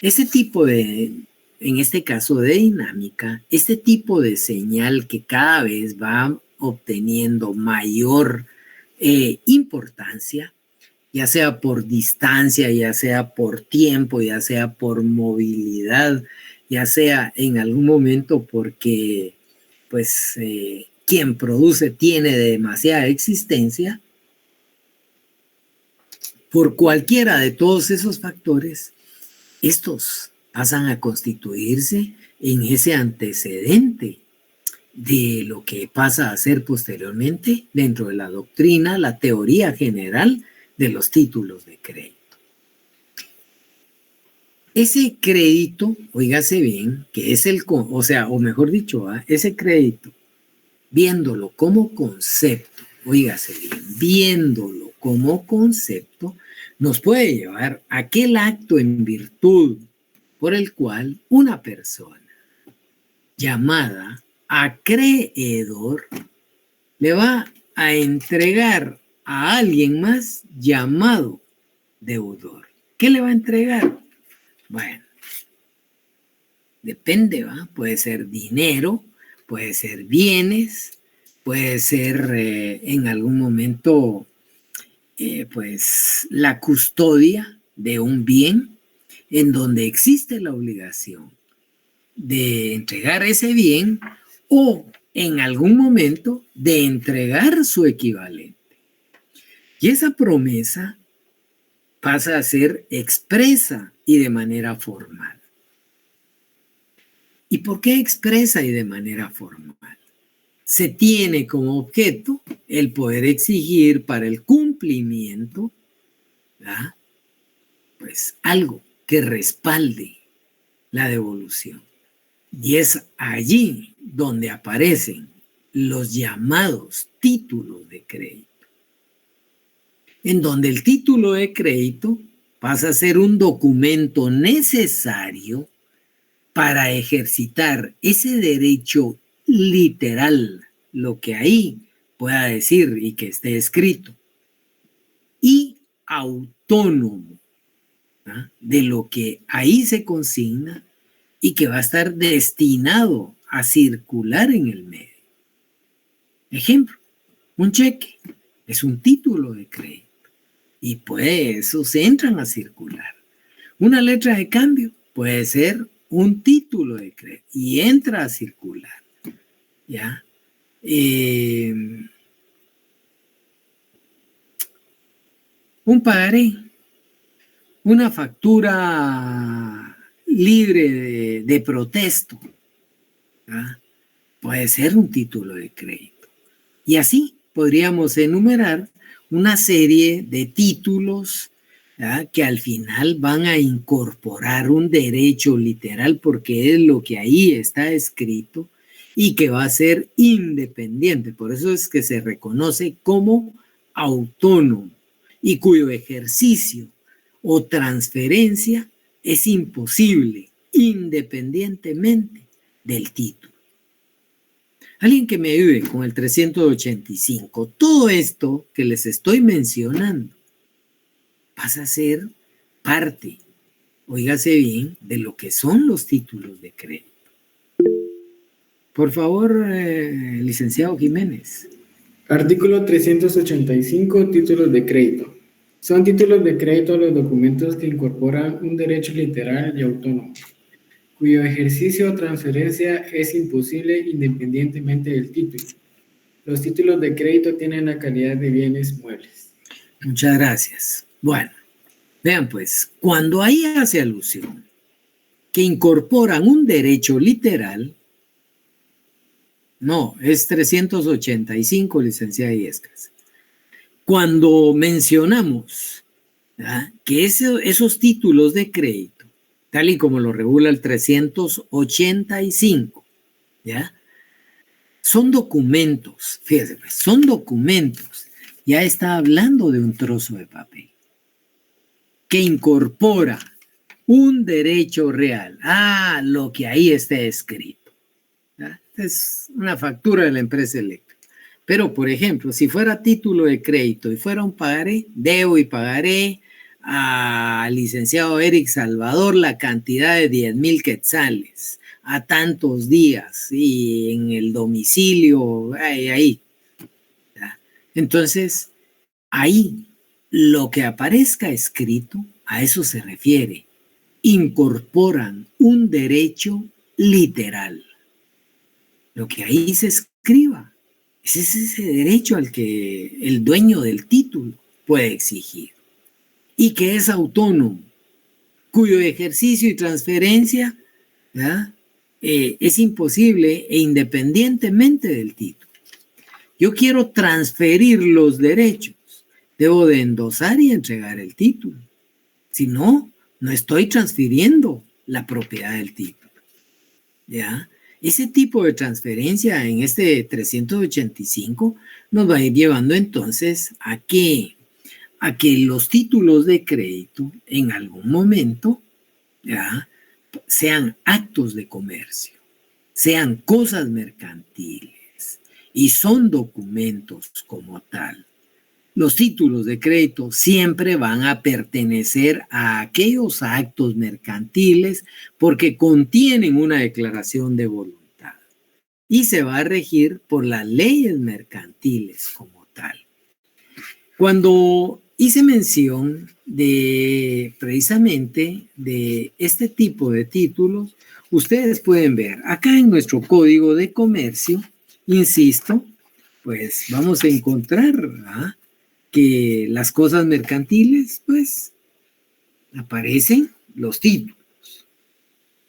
Este tipo de, en este caso de dinámica, este tipo de señal que cada vez va obteniendo mayor importancia, ya sea por distancia, ya sea por tiempo, ya sea por movilidad, ya sea en algún momento porque pues quien produce tiene demasiada existencia. Por cualquiera de todos esos factores, estos pasan a constituirse en ese antecedente de lo que pasa a ser posteriormente dentro de la doctrina, la teoría general de los títulos de crédito. Ese crédito, óigase bien, que es o mejor dicho, ese crédito, viéndolo como concepto, óigase bien, viéndolo como concepto, nos puede llevar a aquel acto en virtud por el cual una persona llamada acreedor le va a entregar a alguien más llamado deudor. ¿Qué le va a entregar? Bueno, depende, ¿va? Puede ser dinero, puede ser bienes, puede ser en algún momento pues la custodia de un bien en donde existe la obligación de entregar ese bien o en algún momento de entregar su equivalente. Y esa promesa pasa a ser expresa y de manera formal. ¿Y por qué expresa y de manera formal? Se tiene como objeto el poder exigir para el cumplimiento, ¿verdad?, pues algo que respalde la devolución. Y es allí donde aparecen los llamados títulos de crédito, en donde el título de crédito pasa a ser un documento necesario para ejercitar ese derecho literal, lo que ahí pueda decir y que esté escrito, y autónomo, ¿no?, de lo que ahí se consigna y que va a estar destinado a circular en el medio. Ejemplo, un cheque es un título de crédito y pues esos entran a circular. Una letra de cambio puede ser un título de crédito y entra a circular. ¿Ya? Un pagaré, una factura libre de protesto, ¿verdad?, puede ser un título de crédito. Y así podríamos enumerar una serie de títulos, ¿verdad?, que al final van a incorporar un derecho literal porque es lo que ahí está escrito y que va a ser independiente. Por eso es que se reconoce como autónomo y cuyo ejercicio o transferencia es imposible independientemente del título. Alguien que me ayude con el 385. Todo esto que les estoy mencionando pasa a ser parte, óigase bien, de lo que son los títulos de crédito. Por favor, licenciado Jiménez. Artículo 385, títulos de crédito. Son títulos de crédito los documentos que incorporan un derecho literal y autónomo, cuyo ejercicio o transferencia es imposible independientemente del título. Los títulos de crédito tienen la calidad de bienes muebles. Muchas gracias. Bueno, vean pues, cuando ahí hace alusión que incorporan un derecho literal, no, es 385, licenciada Illescas. Cuando mencionamos, ¿verdad?, que esos títulos de crédito, tal y como lo regula el 385, ¿ya?, son documentos, fíjense, son documentos, ya está hablando de un trozo de papel que incorpora un derecho real. Lo que ahí está escrito, ¿ya? Es una factura de la empresa eléctrica. Pero, por ejemplo, si fuera título de crédito y fuera un pagaré, debo y pagaré al licenciado Eric Salvador la cantidad de 10,000 quetzales a tantos días y en el domicilio, ahí. ¿Ya? Entonces, ahí lo que aparezca escrito, a eso se refiere. Incorporan un derecho literal. Lo que ahí se escriba, ese es ese derecho al que el dueño del título puede exigir y que es autónomo, cuyo ejercicio y transferencia, ¿verdad?, es imposible e independientemente del título. Yo quiero transferir los derechos, debo de endosar y entregar el título. Si no, no estoy transfiriendo la propiedad del título. ¿Ya? Ese tipo de transferencia en este 385 nos va a ir llevando entonces a que los títulos de crédito en algún momento, ¿ya?, sean actos de comercio, sean cosas mercantiles y son documentos como tal. Los títulos de crédito siempre van a pertenecer a aquellos actos mercantiles porque contienen una declaración de voluntad y se va a regir por las leyes mercantiles como tal. Cuando hice mención precisamente de este tipo de títulos, ustedes pueden ver acá en nuestro Código de Comercio, insisto, pues vamos a encontrar, ¿verdad?, que las cosas mercantiles, pues, aparecen los títulos.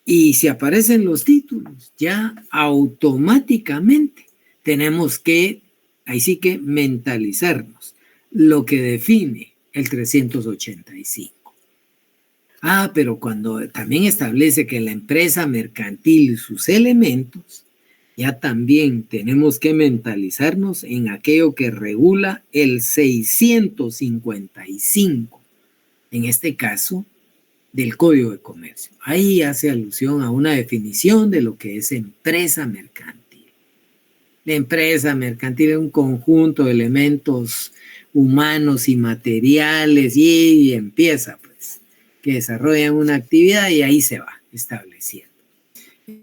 Y si aparecen los títulos, ya automáticamente tenemos que, ahí sí que mentalizarnos lo que define el 385. Pero cuando también establece que la empresa mercantil y sus elementos, ya también tenemos que mentalizarnos en aquello que regula el 655, en este caso, del Código de Comercio. Ahí hace alusión a una definición de lo que es empresa mercantil. La empresa mercantil es un conjunto de elementos humanos y materiales y empieza, pues, que desarrollan una actividad y ahí se va estableciendo.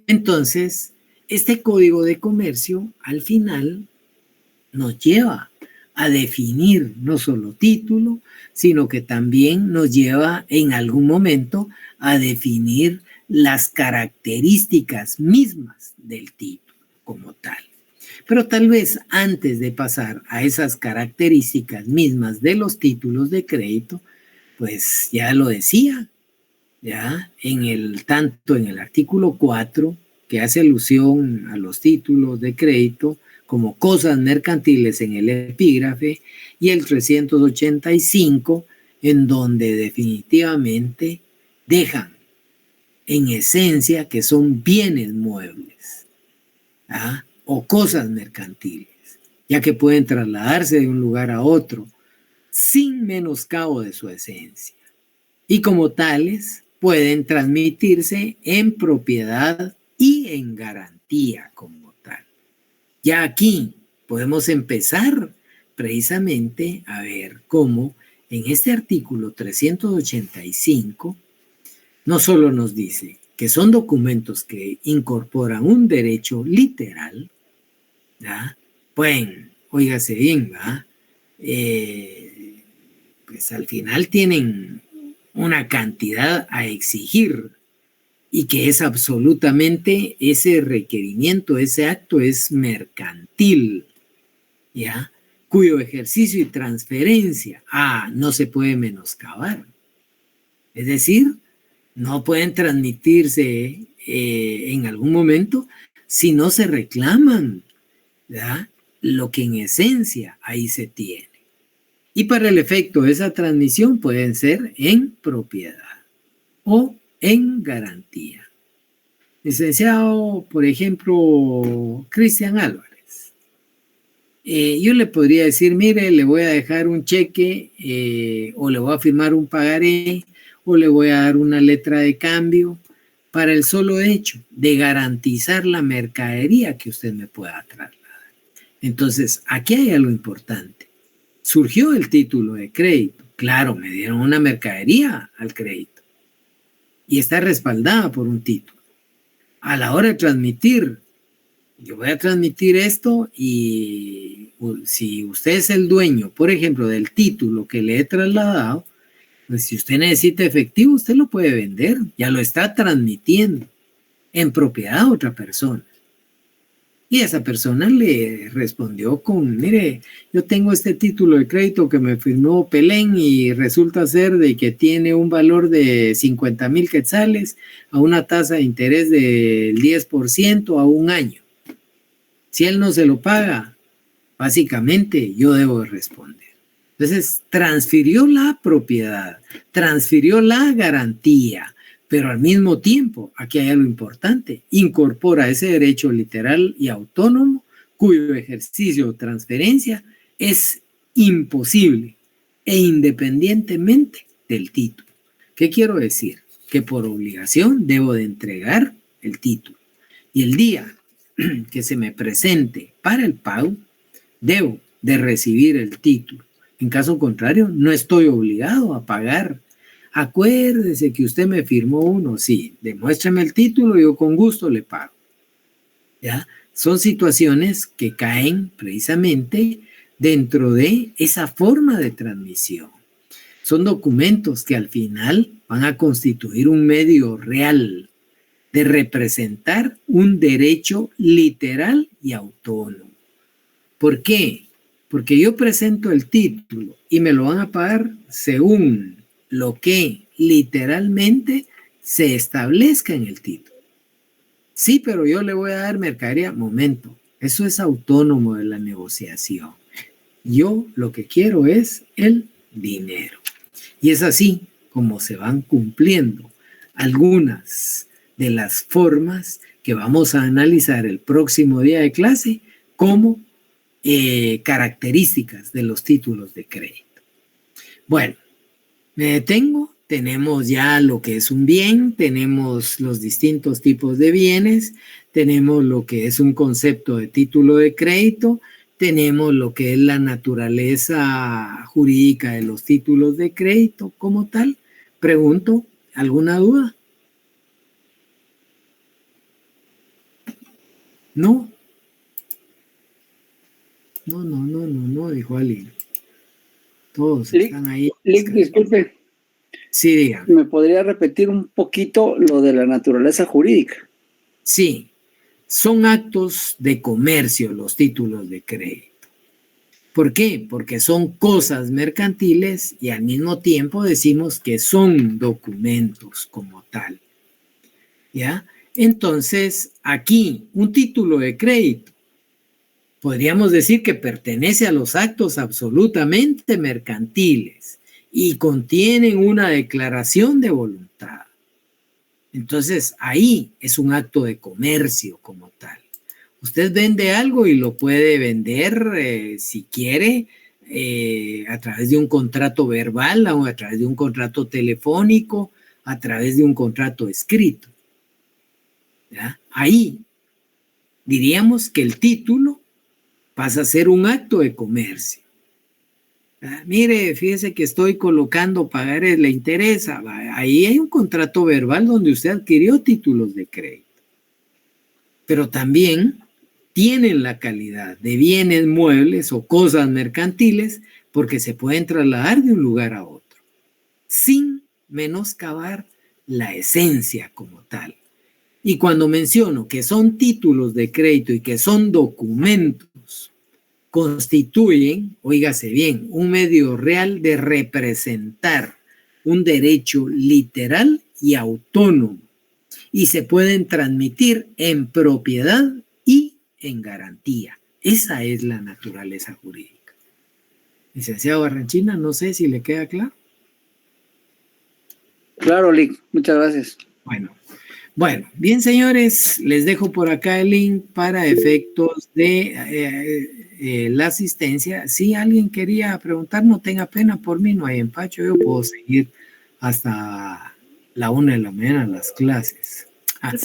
Entonces, este Código de Comercio al final nos lleva a definir no solo título, sino que también nos lleva en algún momento a definir las características mismas del título como tal. Pero tal vez antes de pasar a esas características mismas de los títulos de crédito, pues ya lo decía, ya tanto en el artículo 4, que hace alusión a los títulos de crédito como cosas mercantiles en el epígrafe, y el 385, en donde definitivamente dejan en esencia que son bienes muebles, ¿ah?, o cosas mercantiles, ya que pueden trasladarse de un lugar a otro sin menoscabo de su esencia, y como tales pueden transmitirse en propiedad y en garantía como tal. Ya aquí podemos empezar precisamente a ver cómo en este artículo 385 no solo nos dice que son documentos que incorporan un derecho literal, ¿ya? Pueden, óigase bien, ¿va? Pues al final tienen una cantidad a exigir y que es absolutamente, ese requerimiento, ese acto es mercantil, ¿ya? Cuyo ejercicio y transferencia, no se puede menoscabar. Es decir, no pueden transmitirse en algún momento si no se reclaman, ¿ya? Lo que en esencia ahí se tiene. Y para el efecto de esa transmisión pueden ser en propiedad o en garantía. Licenciado, por ejemplo, Cristian Álvarez. Yo le podría decir, mire, le voy a dejar un cheque o le voy a firmar un pagaré o le voy a dar una letra de cambio para el solo hecho de garantizar la mercadería que usted me pueda trasladar. Entonces, aquí hay algo importante. Surgió el título de crédito. Claro, me dieron una mercadería al crédito y está respaldada por un título. A la hora de transmitir, yo voy a transmitir esto y si usted es el dueño, por ejemplo, del título que le he trasladado, pues si usted necesita efectivo, usted lo puede vender, ya lo está transmitiendo en propiedad a otra persona. Y esa persona le respondió con, mire, yo tengo este título de crédito que me firmó Pelén y resulta ser de que tiene un valor de 50,000 quetzales a una tasa de interés del 10% a un año. Si él no se lo paga, básicamente yo debo responder. Entonces, transfirió la propiedad, transfirió la garantía, pero al mismo tiempo, aquí hay algo importante, incorpora ese derecho literal y autónomo cuyo ejercicio o transferencia es imposible e independientemente del título. ¿Qué quiero decir? Que por obligación debo de entregar el título y el día que se me presente para el pago, debo de recibir el título. En caso contrario, no estoy obligado a pagar. Acuérdese que usted me firmó uno, sí, demuéstrame el título y yo con gusto le pago. ¿Ya? Son situaciones que caen precisamente dentro de esa forma de transmisión. Son documentos que al final van a constituir un medio real de representar un derecho literal y autónomo. ¿Por qué? Porque yo presento el título y me lo van a pagar según lo que literalmente se establezca en el título. Sí, pero yo le voy a dar mercadería. Momento, eso es autónomo de la negociación. Yo lo que quiero es el dinero. Y es así como se van cumpliendo algunas de las formas que vamos a analizar el próximo día de clase como características de los títulos de crédito. Bueno, me detengo. Tenemos ya lo que es un bien, tenemos los distintos tipos de bienes, tenemos lo que es un concepto de título de crédito, tenemos lo que es la naturaleza jurídica de los títulos de crédito como tal. Pregunto, ¿alguna duda? No, dijo alguien. Todos están ahí. Disculpe. Sí, diga. ¿Me podría repetir un poquito lo de la naturaleza jurídica? Sí, son actos de comercio los títulos de crédito. ¿Por qué? Porque son cosas mercantiles y al mismo tiempo decimos que son documentos como tal. ¿Ya? Entonces, aquí, un título de crédito, podríamos decir que pertenece a los actos absolutamente mercantiles y contienen una declaración de voluntad. Entonces, ahí es un acto de comercio como tal. Usted vende algo y lo puede vender, si quiere, a través de un contrato verbal, o a través de un contrato telefónico, a través de un contrato escrito. ¿Ya? Ahí diríamos que el título pasa a ser un acto de comercio. Mire, fíjese que estoy colocando pagares, ¿le interesa? Ahí hay un contrato verbal donde usted adquirió títulos de crédito. Pero también tienen la calidad de bienes muebles o cosas mercantiles porque se pueden trasladar de un lugar a otro, sin menoscabar la esencia como tal. Y cuando menciono que son títulos de crédito y que son documentos, constituyen, óigase bien, un medio real de representar un derecho literal y autónomo y se pueden transmitir en propiedad y en garantía. Esa es la naturaleza jurídica. Licenciado Barranchina, no sé si le queda claro. Claro, Lick, muchas gracias. Bueno, bien señores, les dejo por acá el link para efectos de la asistencia. Si alguien quería preguntar, no tenga pena por mí, no hay empacho, yo puedo seguir hasta la 1 de la mañana las clases.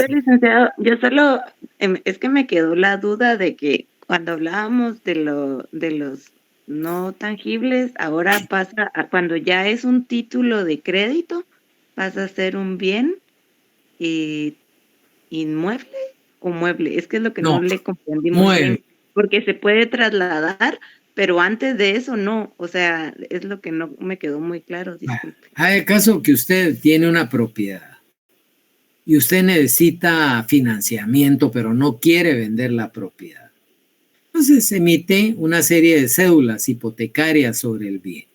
Licenciado, yo solo, es que me quedó la duda de que cuando hablábamos de los no tangibles, ahora pasa, cuando ya es un título de crédito, pasa a ser un bien inmueble o mueble. Es que es lo que no le comprendí muy bien, porque se puede trasladar, pero antes de eso no, o sea, es lo que no me quedó muy claro, disculpe. Hay caso que usted tiene una propiedad y usted necesita financiamiento, pero no quiere vender la propiedad. Entonces se emite una serie de cédulas hipotecarias sobre el bien.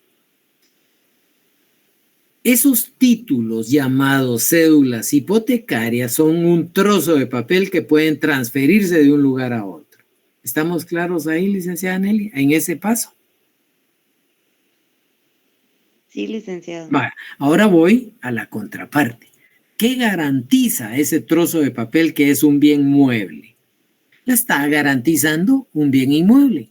Esos títulos llamados cédulas hipotecarias son un trozo de papel que pueden transferirse de un lugar a otro. ¿Estamos claros ahí, licenciada Nelly, en ese paso? Sí, licenciado. Bueno, ahora voy a la contraparte. ¿Qué garantiza ese trozo de papel que es un bien mueble? Está garantizando un bien inmueble,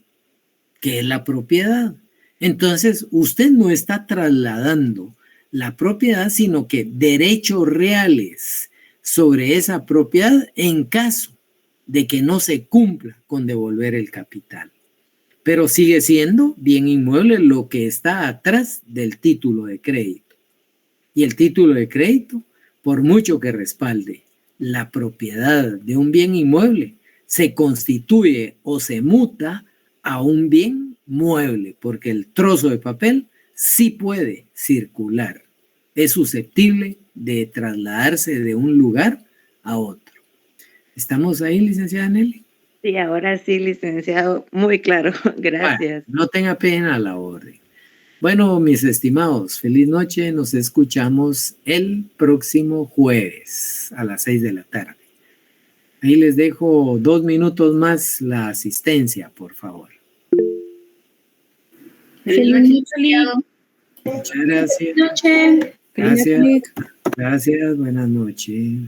que es la propiedad. Entonces, usted no está trasladando la propiedad, sino que derechos reales sobre esa propiedad en caso de que no se cumpla con devolver el capital. Pero sigue siendo bien inmueble lo que está atrás del título de crédito. Y el título de crédito, por mucho que respalde la propiedad de un bien inmueble, se constituye o se muta a un bien mueble, porque el trozo de papel sí puede circular. Es susceptible de trasladarse de un lugar a otro. ¿Estamos ahí, licenciada Nelly? Sí, ahora sí, licenciado, muy claro. Gracias. Bueno, no tenga pena a la orden. Bueno, mis estimados, feliz noche. Nos escuchamos el próximo jueves a las 6 de la tarde. Ahí les dejo 2 minutos más la asistencia, por favor. Feliz noche. Muchas gracias. Feliz noche. Gracias. Gracias. Buenas noches.